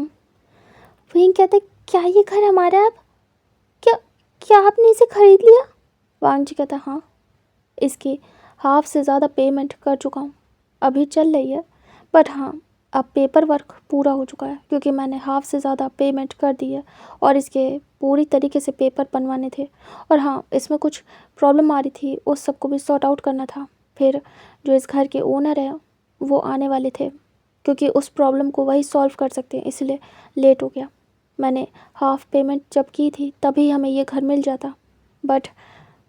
विंग कहते क्या ये घर हमारा है अब? क्या क्या आपने इसे खरीद लिया? वांग जी कहता हाँ, इसकी हाफ से ज़्यादा पेमेंट कर चुका हूँ, अभी चल रही है, बट हाँ अब पेपर वर्क पूरा हो चुका है क्योंकि मैंने हाफ से ज़्यादा पेमेंट कर दी है और इसके पूरी तरीके से पेपर बनवाने थे। और हाँ इसमें कुछ प्रॉब्लम आ रही थी, उस सब को भी सॉर्ट आउट करना था। फिर जो इस घर के ओनर है वो आने वाले थे क्योंकि उस प्रॉब्लम को वही सॉल्व कर सकते हैं, इसलिए लेट हो गया। मैंने हाफ पेमेंट जब की थी तभी हमें ये घर मिल जाता, बट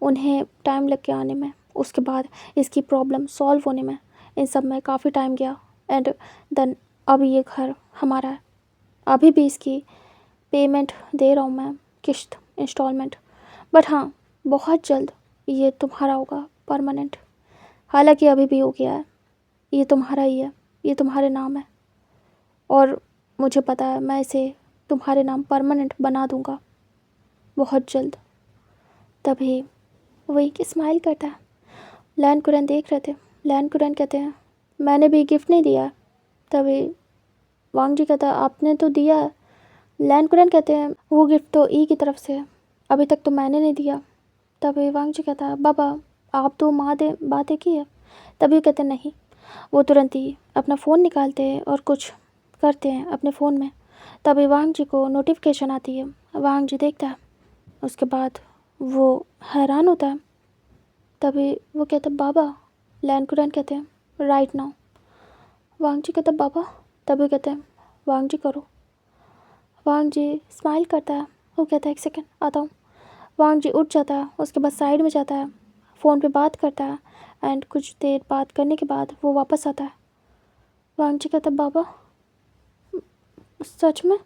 उन्हें टाइम लग गया आने में। उसके बाद इसकी प्रॉब्लम सॉल्व होने में, इन सब में काफ़ी टाइम गया। एंड देन अब ये घर हमारा है। अभी भी इसकी पेमेंट दे रहा हूँ मैं, किश्त इंस्टॉलमेंट, बट हाँ बहुत जल्द ये तुम्हारा होगा परमानेंट। हालांकि अभी भी हो गया है, ये तुम्हारा ही है, ये तुम्हारे नाम है और मुझे पता है मैं इसे तुम्हारे नाम परमानेंट बना दूँगा बहुत जल्द। तभी वही कि स्माइल करता है। लैन कुरैन देख रहे थे। लैन कुरैन कहते हैं मैंने भी गिफ्ट नहीं दिया। तभी वांग जी कहता आपने तो दिया है। लैन कुरैन कहते हैं वो गिफ्ट तो ई की तरफ से है, अभी तक तो मैंने नहीं दिया। तभी वांग जी कहता है बाबा आप तो माँ दे बातें की है। तभी कहते नहीं, वो तुरंत ही अपना फ़ोन निकालते हैं और कुछ करते हैं अपने फ़ोन में। तभी वांग जी को नोटिफिकेशन आती है। वांग जी देखता है, उसके बाद वो हैरान होता है। तभी वो कहता बाबा। लैन कुरैन कहते हैं राइट नाउ। वांग जी कहता बाबा। तभी कहते हैं वांग जी करो। वांग जी स्माइल करता है वो कहता है एक सेकेंड आता हूँ। वांग जी उठ जाता है, उसके बाद साइड में जाता है, फ़ोन पे बात करता है एंड कुछ देर बात करने के बाद वो वापस आता है। वांग जी कहता है बाबा सच में?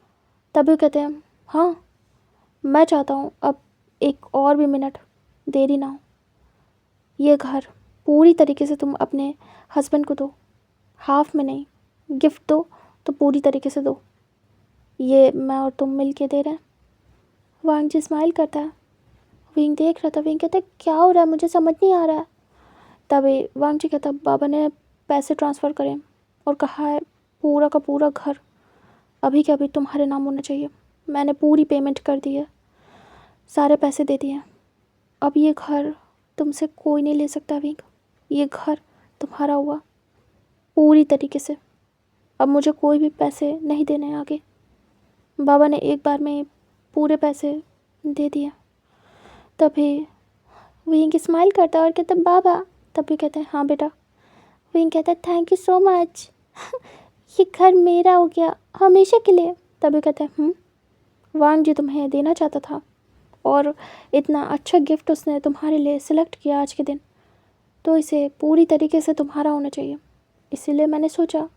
तभी कहते हैं हाँ, मैं चाहता हूँ अब एक और भी मिनट देरी ना हो। ये घर पूरी तरीके से तुम अपने हस्बैंड को दो, हाफ में नहीं, गिफ्ट दो तो पूरी तरीके से दो। ये मैं और तुम मिल के दे रहे हैं। वांग जी स्माइल करता है। विंग देख रहा था। विंग कहता है क्या हो रहा है, मुझे समझ नहीं आ रहा है। तभी वांग जी कहता बाबा ने पैसे ट्रांसफ़र करे और कहा है पूरा का पूरा घर अभी के अभी तुम्हारे नाम होना चाहिए। मैंने पूरी पेमेंट कर दी है, सारे पैसे दे दिए। अब ये घर तुमसे कोई नहीं ले सकता विंग, ये घर तुम्हारा हुआ पूरी तरीके से। अब मुझे कोई भी पैसे नहीं देने हैं आगे। बाबा ने एक बार में पूरे पैसे दे दिए। तभी विंग स्माइल करता है और कहता बाबा। तभी कहते हैं हाँ बेटा। विंग कहता है थैंक यू सो मच ये घर मेरा हो गया हमेशा के लिए। तभी कहते हैं वांग जी तुम्हें देना चाहता था और इतना अच्छा गिफ्ट उसने तुम्हारे लिए सिलेक्ट किया आज के दिन, तो इसे पूरी तरीके से तुम्हारा होना चाहिए। इसीलिए मैंने सोचा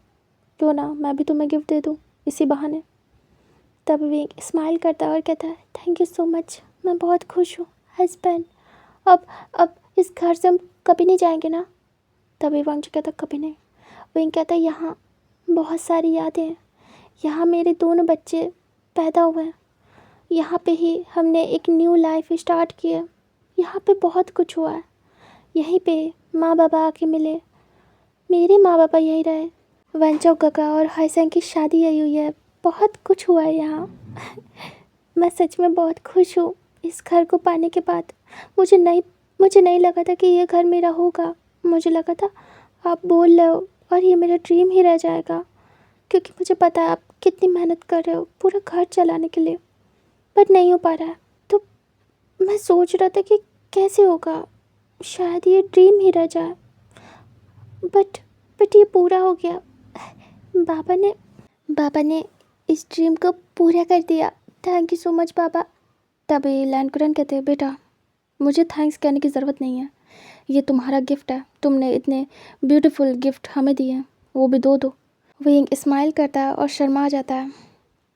क्यों ना मैं भी तुम्हें गिफ्ट दे दूँ इसी बहाने। तब विंग स्माइल करता है और कहता है थैंक यू सो मच, मैं बहुत खुश हूँ हस्बैंड। अब इस घर से हम कभी नहीं जाएंगे ना? तभी वांग जी कहता कभी नहीं। विंग कहता है यहाँ बहुत सारी यादें हैं, यहाँ मेरे दोनों बच्चे पैदा हुए हैं, यहाँ पे ही हमने एक न्यू लाइफ स्टार्ट की है, यहाँ पे बहुत कुछ हुआ है, यहीं पे माँ बाबा आके मिले, मेरे माँ बाबा यहीं रहे, वंचो काका और हाईसेंग की शादी यही हुई है, बहुत कुछ हुआ है यहाँ मैं सच में बहुत खुश हूँ इस घर को पाने के बाद। मुझे नहीं लगा था कि ये घर मेरा होगा। मुझे लगा था आप बोल रहे हो और ये मेरा ड्रीम ही रह जाएगा, क्योंकि मुझे पता है आप कितनी मेहनत कर रहे हो पूरा घर चलाने के लिए, बट नहीं हो पा रहा है। तो मैं सोच रहा था कि कैसे होगा, शायद ये ड्रीम ही रह जाए, बट ये पूरा हो गया। बाबा ने इस ड्रीम को पूरा कर दिया। थैंक यू सो मच बाबा। तभी लैंडकुरन कहते हैं बेटा मुझे थैंक्स कहने की ज़रूरत नहीं है, ये तुम्हारा गिफ्ट है, तुमने इतने ब्यूटीफुल गिफ्ट हमें दिए हैं, वो भी दो। विंग स्माइल करता है और शर्मा जाता है।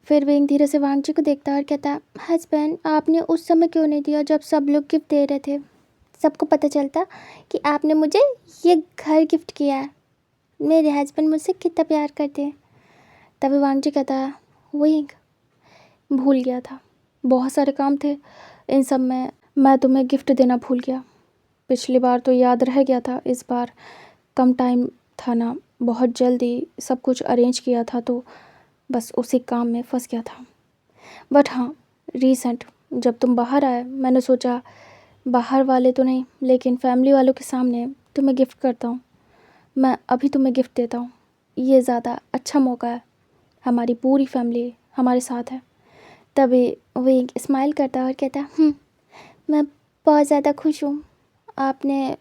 फिर विंग धीरे से वांग जी को देखता है और कहता है हस्बैंड आपने उस समय क्यों नहीं दिया जब सब लोग गिफ्ट दे रहे थे, सबको पता चलता कि आपने मुझे ये घर गिफ्ट किया है। मेरे हस्बैंड मुझसे कितना प्यार करते हैं। तभी वांग जी कहता है विंग भूल गया था, बहुत सारे काम थे, इन सब में मैं तुम्हें गिफ्ट देना भूल गया। पिछली बार तो याद रह गया था, इस बार कम टाइम था ना, बहुत जल्दी सब कुछ अरेंज किया था तो बस उसी काम में फंस गया था। बट हाँ रिसेंट जब तुम बाहर आए मैंने सोचा बाहर वाले तो नहीं लेकिन फैमिली वालों के सामने तुम्हें गिफ्ट करता हूँ। मैं अभी तुम्हें गिफ्ट देता हूँ, ये ज़्यादा अच्छा मौका है, हमारी पूरी फैमिली हमारे साथ है। तभी वो एक स्माइल करता है और कहता है मैं बहुत ज़्यादा खुश हूँ। आपने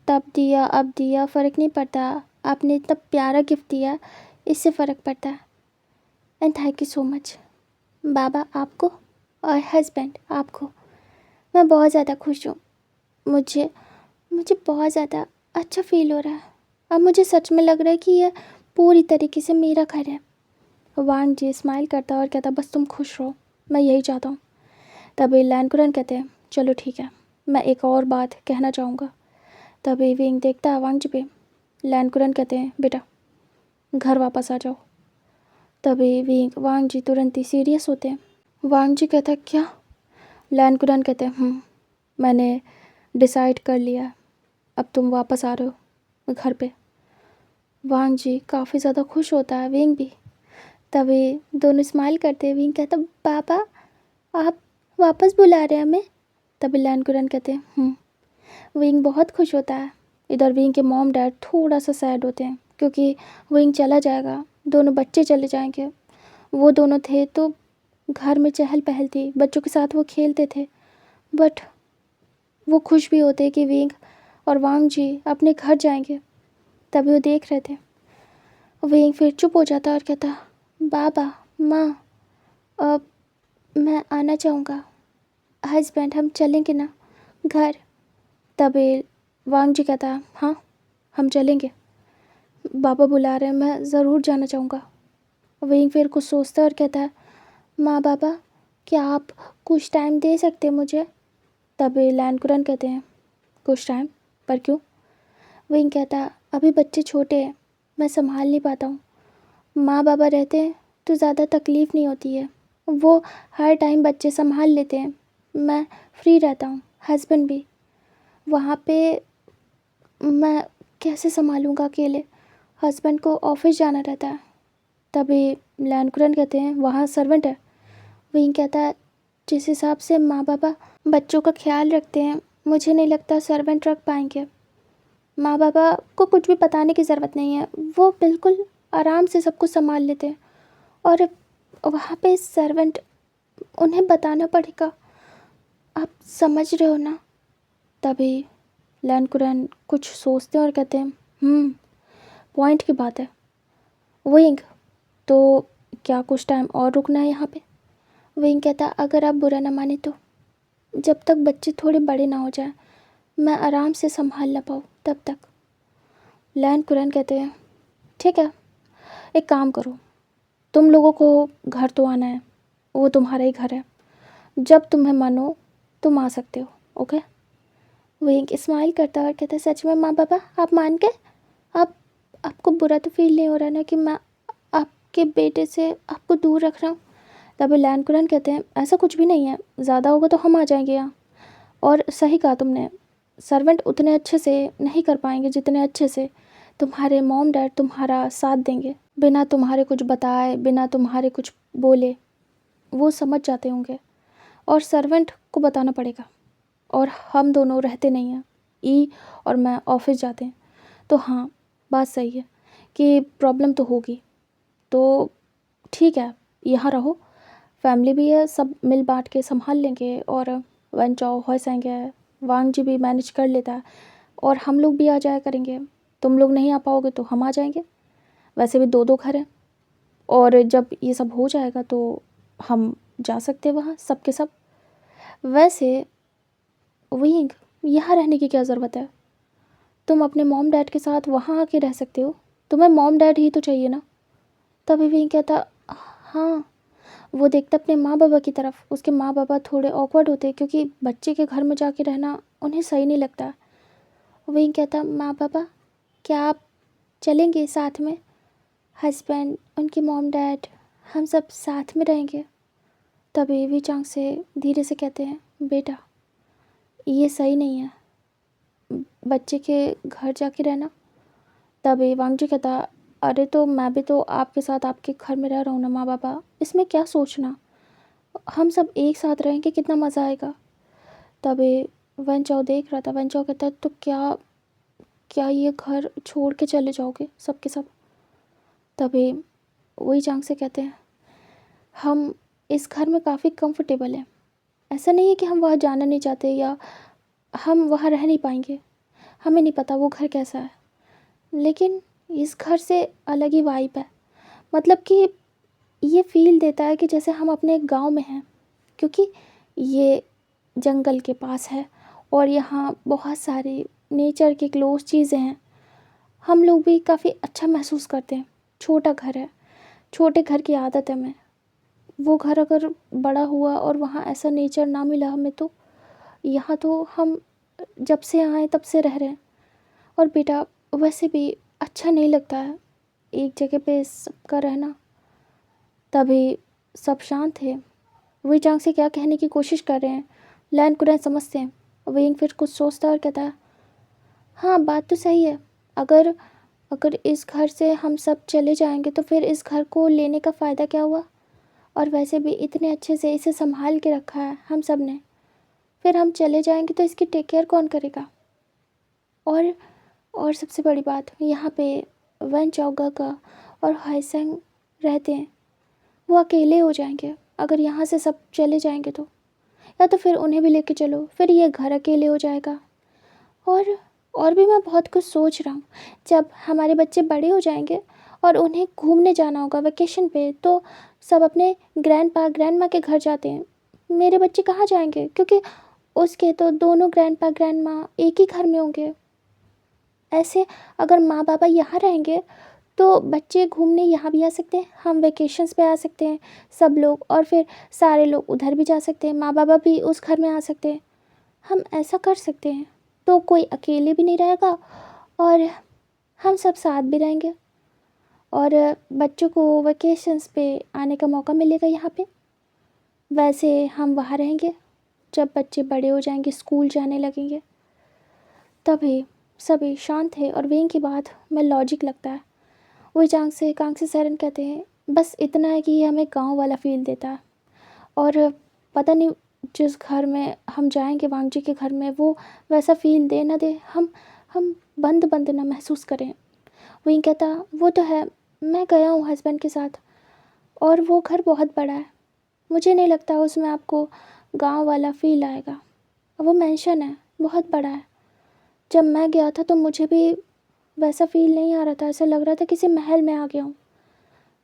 तब दिया अब दिया फ़र्क नहीं पड़ता, आपने इतना प्यारा गिफ्ट दिया इससे फ़र्क पड़ता है। And thank you so much बाबा आपको और हस्बैंड आपको। मैं बहुत ज़्यादा खुश हूँ, मुझे बहुत ज़्यादा अच्छा फील हो रहा है। अब मुझे सच में लग रहा है कि यह पूरी तरीके से मेरा घर है। वांग जी स्माइल करता और कहता बस तुम खुश रहो, मैं यही चाहता हूँ। तभी लैंडकुरन कहते हैं चलो ठीक है, मैं एक और बात कहना चाहूँगा। तभी विंग देखता है वांग जी पे। लैंडकुरन कहते हैं बेटा घर वापस आ जाओ। तभी वांग जी तुरंत ही सीरियस होते हैं। वांग जी कहता है क्या? लैंडकुरन कहते हैं मैंने डिसाइड कर लिया है, अब तुम वापस आ रहे हो घर पे। वांग जी काफ़ी ज़्यादा खुश होता है, विंग भी। तभी दोनों स्माइल करते हैं। विंग कहता बाबा आप वापस बुला रहे हैं हमें? तभी लैंडकुरन कहते हैं विंग बहुत खुश होता है। इधर विंग के मॉम डैड थोड़ा सा सैड होते हैं क्योंकि विंग चला जाएगा, दोनों बच्चे चले जाएंगे। वो दोनों थे तो घर में चहल पहल थी, बच्चों के साथ वो खेलते थे, बट वो खुश भी होते कि विंग और वांग जी अपने घर जाएंगे। तभी वो देख रहे थे। विंग फिर चुप हो जाता और कहता बाबा माँ अब मैं आना चाहूँगा। हस्बैंड हम चलेंगे ना घर? तभी वांग जी कहता है, हाँ हम चलेंगे, बाबा बुला रहे हैं, मैं ज़रूर जाना चाहूँगा। वहीं फिर कुछ सोचता है और कहता है, माँ बाबा क्या आप कुछ टाइम दे सकते हैं मुझे? तभी लैनकुरन कहते हैं, कुछ टाइम? पर क्यों? वहीं कहता है, अभी बच्चे छोटे हैं, मैं संभाल नहीं पाता हूँ। माँ बाबा रहते हैं तो ज़्यादा तकलीफ़ नहीं होती है, वो हर टाइम बच्चे संभाल लेते हैं, मैं फ्री रहता हूँ, हस्बैंड भी। वहाँ पे मैं कैसे संभालूँगा अकेले? हस्बैंड को ऑफिस जाना रहता है। तभी लैनकुरन कहते हैं, वहाँ सर्वेंट है। वहीं कहता है, जिस हिसाब से माँ बाबा बच्चों का ख्याल रखते हैं, मुझे नहीं लगता सर्वेंट रख पाएंगे। माँ बाबा को कुछ भी बताने की ज़रूरत नहीं है, वो बिल्कुल आराम से सब कुछ संभाल लेते हैं। और वहाँ पे सर्वेंट, उन्हें बताना पड़ेगा, आप समझ रहे हो ना? तभी लैनकुरन कुछ सोचते हैं और कहते हैं, पॉइंट की बात है। विंग, तो क्या कुछ टाइम और रुकना है यहाँ पे? विंग कहता, अगर आप बुरा ना माने तो, जब तक बच्चे थोड़े बड़े ना हो जाए, मैं आराम से संभाल ना पाऊँ तब तक। लैनकुरन कहते हैं, ठीक है, एक काम करो, तुम लोगों को घर तो आना है, वो तुम्हारा ही घर है, जब तुम्हें मन हो तुम आ सकते हो, ओके? विंग स्माइल करता है और कहता है, सच में माँ बाबा आप मान गए? आप आपको बुरा तो फील नहीं हो रहा ना कि मैं आपके बेटे से आपको दूर रख रहा हूँ? तभी लैनकुरन कहते हैं, ऐसा कुछ भी नहीं है, ज़्यादा होगा तो हम आ जाएंगे यहाँ। और सही कहा तुमने, सर्वेंट उतने अच्छे से नहीं कर पाएंगे जितने अच्छे से तुम्हारे मॉम डैड तुम्हारा साथ देंगे, बिना तुम्हारे कुछ बताए, बिना तुम्हारे कुछ बोले वो समझ जाते होंगे। और सर्वेंट को बताना पड़ेगा, और हम दोनों रहते नहीं हैं, ई और मैं ऑफिस जाते हैं, तो हाँ बात सही है कि प्रॉब्लम तो होगी। तो ठीक है, यहाँ रहो, फैमिली भी है, सब मिल बांट के संभाल लेंगे। और वन चाओ होइसेंगे, वांग जी भी मैनेज कर लेता है, और हम लोग भी आ जाया करेंगे। तुम लोग नहीं आ पाओगे तो हम आ जाएंगे, वैसे भी दो दो घर हैं। और जब ये सब हो जाएगा तो हम जा सकते हैं वहाँ सब के सब। वैसे विंग, यहाँ रहने की क्या ज़रूरत है? तुम अपने मॉम डैड के साथ वहाँ आके रह सकते हो, तुम्हें मॉम डैड ही तो चाहिए ना? तभी विंग कहता, हाँ। वो देखता अपने माँ बाबा की तरफ, उसके माँ बाबा थोड़े ऑकवर्ड होते क्योंकि बच्चे के घर में जाके रहना उन्हें सही नहीं लगता। वहीं कहता, माँ बाबा क्या आप चलेंगे साथ में? हस्बैंड, उनकी मॉम डैड, हम सब साथ में रहेंगे। तभी वी चांग से धीरे से कहते हैं, बेटा ये सही नहीं है, बच्चे के घर जाके रहना। तभी वांग जी कहता, अरे तो मैं भी तो आपके साथ आपके घर में रह रहा हूँ ना माँ बाबा, इसमें क्या सोचना, हम सब एक साथ रहेंगे, कितना मज़ा आएगा। तभी वन चाओ देख रहा था, वन चाओ कहता है, तो क्या क्या ये घर छोड़ के चले जाओगे सब के सब? तभी वही चांग से कहते हैं, हम इस घर में काफ़ी कंफर्टेबल हैं, ऐसा नहीं है कि हम वहाँ जाना नहीं चाहते या हम वहाँ रह नहीं पाएंगे, हमें नहीं पता वो घर कैसा है, लेकिन इस घर से अलग ही वाइब है। मतलब कि ये फील देता है कि जैसे हम अपने गांव में हैं, क्योंकि ये जंगल के पास है और यहाँ बहुत सारी नेचर के क्लोज चीज़ें हैं, हम लोग भी काफ़ी अच्छा महसूस करते हैं। छोटा घर है, छोटे घर की आदत है हमें, वो घर अगर बड़ा हुआ और वहाँ ऐसा नेचर ना मिला हमें तो यहाँ तो हम जब से आए तब से रह रहे हैं। और बेटा वैसे भी अच्छा नहीं लगता है एक जगह पे सबका रहना। तभी सब शांत थे, वही चांग से क्या कहने की कोशिश कर रहे हैं, लैन कुरैन समझते हैं। वही फिर कुछ सोचता है और कहता है, हाँ बात तो सही है, अगर अगर इस घर से हम सब चले जाएंगे तो फिर इस घर को लेने का फ़ायदा क्या हुआ? और वैसे भी इतने अच्छे से इसे संभाल के रखा है हम सब ने, फिर हम चले जाएंगे तो इसकी टेक केयर कौन करेगा? और और सबसे बड़ी बात, यहाँ पे वन चौगा का और हाईसेंग रहते हैं, वो अकेले हो जाएंगे अगर यहाँ से सब चले जाएंगे तो, या तो फिर उन्हें भी लेके चलो, फिर ये घर अकेले हो जाएगा। और और भी मैं बहुत कुछ सोच रहा हूँ, जब हमारे बच्चे बड़े हो जाएंगे और उन्हें घूमने जाना होगा वेकेशन पे, तो सब अपने ग्रैंडपा ग्रैंडमा के घर जाते हैं। मेरे बच्चे कहाँ जाएंगे, क्योंकि उसके तो दोनों ग्रैंडपा ग्रैंडमा एक ही घर में होंगे। ऐसे अगर माँ बाबा यहाँ रहेंगे तो बच्चे घूमने यहाँ भी आ सकते हैं, हम वेकेशंस पे आ सकते हैं सब लोग, और फिर सारे लोग उधर भी जा सकते हैं, माँ बाबा भी उस घर में आ सकते हैं। हम ऐसा कर सकते हैं, तो कोई अकेले भी नहीं रहेगा और हम सब साथ भी रहेंगे, और बच्चों को वेकेशंस पे आने का मौका मिलेगा यहाँ पे। वैसे हम वहाँ रहेंगे, जब बच्चे बड़े हो जाएंगे, स्कूल जाने लगेंगे, तभी सभी शांत है। और वहीं के बाद में लॉजिक लगता है, वही कांग से सैरन कहते हैं बस इतना है कि ये हमें गांव वाला फील देता है, और पता नहीं जिस घर में हम जाएंगे वांग जी के घर में वो वैसा फील दे ना दे, हम बंद बंद ना महसूस करें। वहीं कहता वो तो है, मैं गया हूँ हस्बैंड के साथ और वो घर बहुत बड़ा है, मुझे नहीं लगता उसमें आपको गांव वाला फील आएगा। वो मेंशन है, बहुत बड़ा है। जब मैं गया था तो मुझे भी वैसा फील नहीं आ रहा था, ऐसा लग रहा था किसी महल में आ गया हूँ।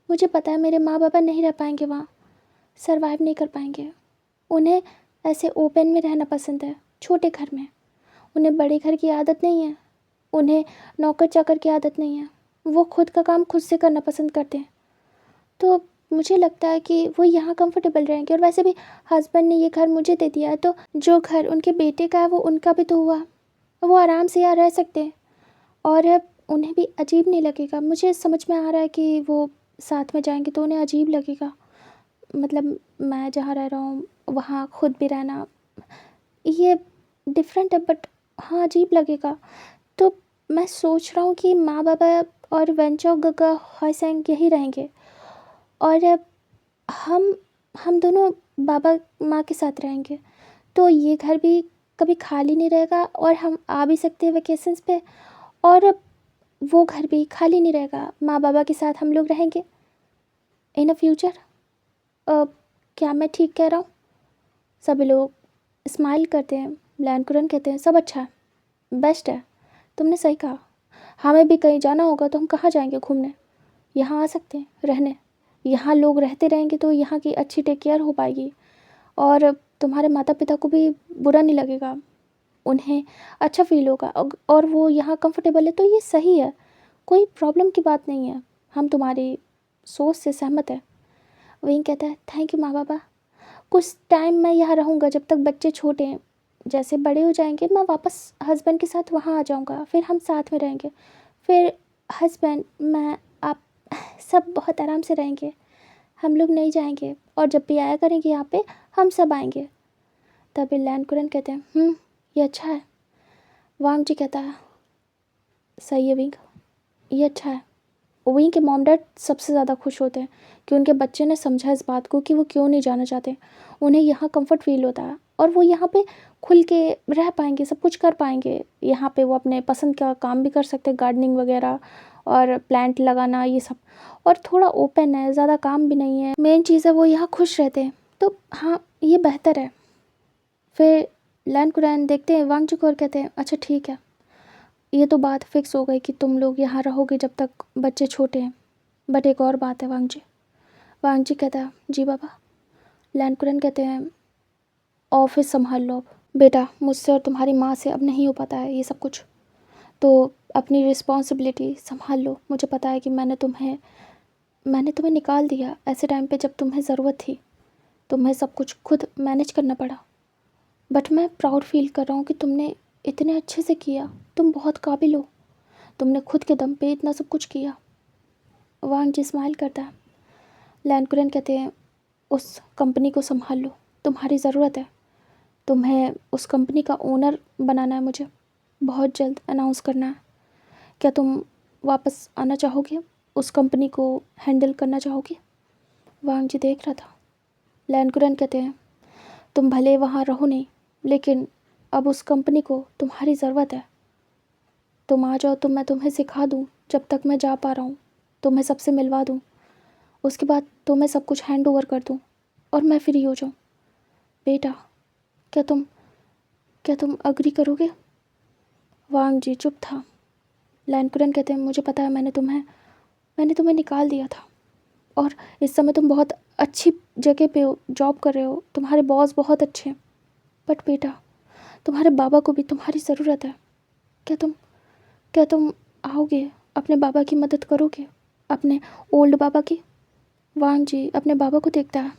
मुझे पता है मेरे माँ बाबा नहीं रह पाएंगे वहाँ, सरवाइव नहीं कर पाएंगे। उन्हें ऐसे ओपन में रहना पसंद है, छोटे घर में। उन्हें बड़े घर की आदत नहीं है, उन्हें नौकर चाकर की आदत नहीं है। वो खुद का काम खुद से करना पसंद करते हैं। तो मुझे लगता है कि वो यहाँ कंफर्टेबल रहेंगे। और वैसे भी हस्बैंड ने ये घर मुझे दे दिया है, तो जो घर उनके बेटे का है वो उनका भी तो हुआ। वो आराम से यहाँ रह सकते हैं और उन्हें भी अजीब नहीं लगेगा। मुझे समझ में आ रहा है कि वो साथ में जाएंगे तो उन्हें अजीब लगेगा, मतलब मैं जहाँ रह रहा हूँ वहाँ खुद भी रहना ये डिफरेंट है, बट हाँ अजीब लगेगा। तो मैं सोच रहा हूँ कि माँ बाबा और वेंचो गगा हॉयसेंग यही रहेंगे, और हम हम दोनों बाबा माँ के साथ रहेंगे। तो ये घर भी कभी खाली नहीं रहेगा और हम आ भी सकते हैं वेकेशंस पे, और वो घर भी खाली नहीं रहेगा, माँ बाबा के साथ हम लोग रहेंगे इन अ फ्यूचर। क्या मैं ठीक कह रहा हूँ? सभी लोग स्माइल करते हैं। लैंकुरन कहते हैं सब अच्छा है, बेस्ट है, तुमने सही कहा। हमें भी कहीं जाना होगा तो हम कहाँ जाएंगे घूमने, यहाँ आ सकते हैं रहने। यहाँ लोग रहते रहेंगे तो यहाँ की अच्छी टेक केयर हो पाएगी, और तुम्हारे माता पिता को भी बुरा नहीं लगेगा, उन्हें अच्छा फील होगा, और वो यहाँ कंफर्टेबल है, तो ये सही है, कोई प्रॉब्लम की बात नहीं है। हम तुम्हारी सोच से सहमत है। वहीं कहता है थैंक यू माँ बाबा, कुछ टाइम मैं यहाँ रहूँगा जब तक बच्चे छोटे हैं। जैसे बड़े हो जाएंगे मैं वापस हस्बैंड के साथ वहाँ आ जाऊँगा, फिर हम साथ में रहेंगे। फिर हस्बैंड मैं आप सब बहुत आराम से रहेंगे, हम लोग नहीं जाएंगे, और जब भी आया करेंगे यहाँ पे हम सब आएंगे। तभी लैंकुरन कहते हैं ये अच्छा है। वांग जी कहता है सही है विंग, ये अच्छा है। विंग के मॉम डैड सबसे ज़्यादा खुश होते हैं कि उनके बच्चे ने समझा इस बात को कि वो क्यों नहीं जाना चाहते। उन्हें यहाँ कंफर्ट फील होता है और वो यहाँ पे खुल के रह पाएंगे, सब कुछ कर पाएंगे। यहाँ पे वो अपने पसंद का काम भी कर सकते हैं, गार्डनिंग वगैरह और प्लांट लगाना ये सब, और थोड़ा ओपन है, ज़्यादा काम भी नहीं है। मेन चीज़ है वो यहाँ खुश रहते हैं, तो हाँ ये बेहतर है। फिर लैंड कुरैन देखते हैं वांग चुक और कहते हैं अच्छा ठीक है, ये तो बात फिक्स हो गई कि तुम लोग यहाँ रहोगे जब तक बच्चे छोटे हैं। बट एक और बात है वांग जी। वांग जी कहता है जी बाबा। लैंड कुरैन कहते हैं ऑफिस संभाल लो अब। बेटा मुझसे और तुम्हारी माँ से अब नहीं हो पाता है ये सब कुछ, तो अपनी रिस्पॉन्सिबिलिटी संभाल लो। मुझे पता है कि मैंने तुम्हें निकाल दिया ऐसे टाइम पे जब तुम्हें ज़रूरत थी, तुम्हें सब कुछ खुद मैनेज करना पड़ा, बट मैं प्राउड फील कर रहा हूँ कि तुमने इतने अच्छे से किया, तुम बहुत काबिल हो, तुमने खुद के दम पे इतना सब कुछ किया। वांग जी स्माइल करता है। लैंकुरन कहते हैं उस कंपनी को संभाल लो, तुम्हारी ज़रूरत है, तुम्हें उस कंपनी का ओनर बनाना है, मुझे बहुत जल्द अनाउंस करना है। क्या तुम वापस आना चाहोगे, उस कंपनी को हैंडल करना चाहोगे? वांग जी देख रहा था। लैंकुरन कहते हैं तुम भले वहाँ रहो नहीं, लेकिन अब उस कंपनी को तुम्हारी ज़रूरत है। तुम आ जाओ तो मैं तुम्हें सिखा दूँ, जब तक मैं जा पा रहा हूँ तुम्हें सबसे मिलवा दूँ, उसके बाद तुम्हें सब कुछ हैंड ओवर कर दूँ और मैं फ्री हो जाऊँ। बेटा क्या तुम अग्री करोगे? वांग जी चुप था। लैंकुरन कहते हैं मुझे पता है मैंने तुम्हें मैंने तुम्हें निकाल दिया था और इस समय तुम बहुत अच्छी जगह पे हो, जॉब कर रहे हो, तुम्हारे बॉस बहुत अच्छे हैं। बट बेटा, तुम्हारे बाबा को भी तुम्हारी ज़रूरत है। क्या तुम आओगे, अपने बाबा की मदद करोगे, अपने ओल्ड बाबा की? वांग जी अपने बाबा को देखता है,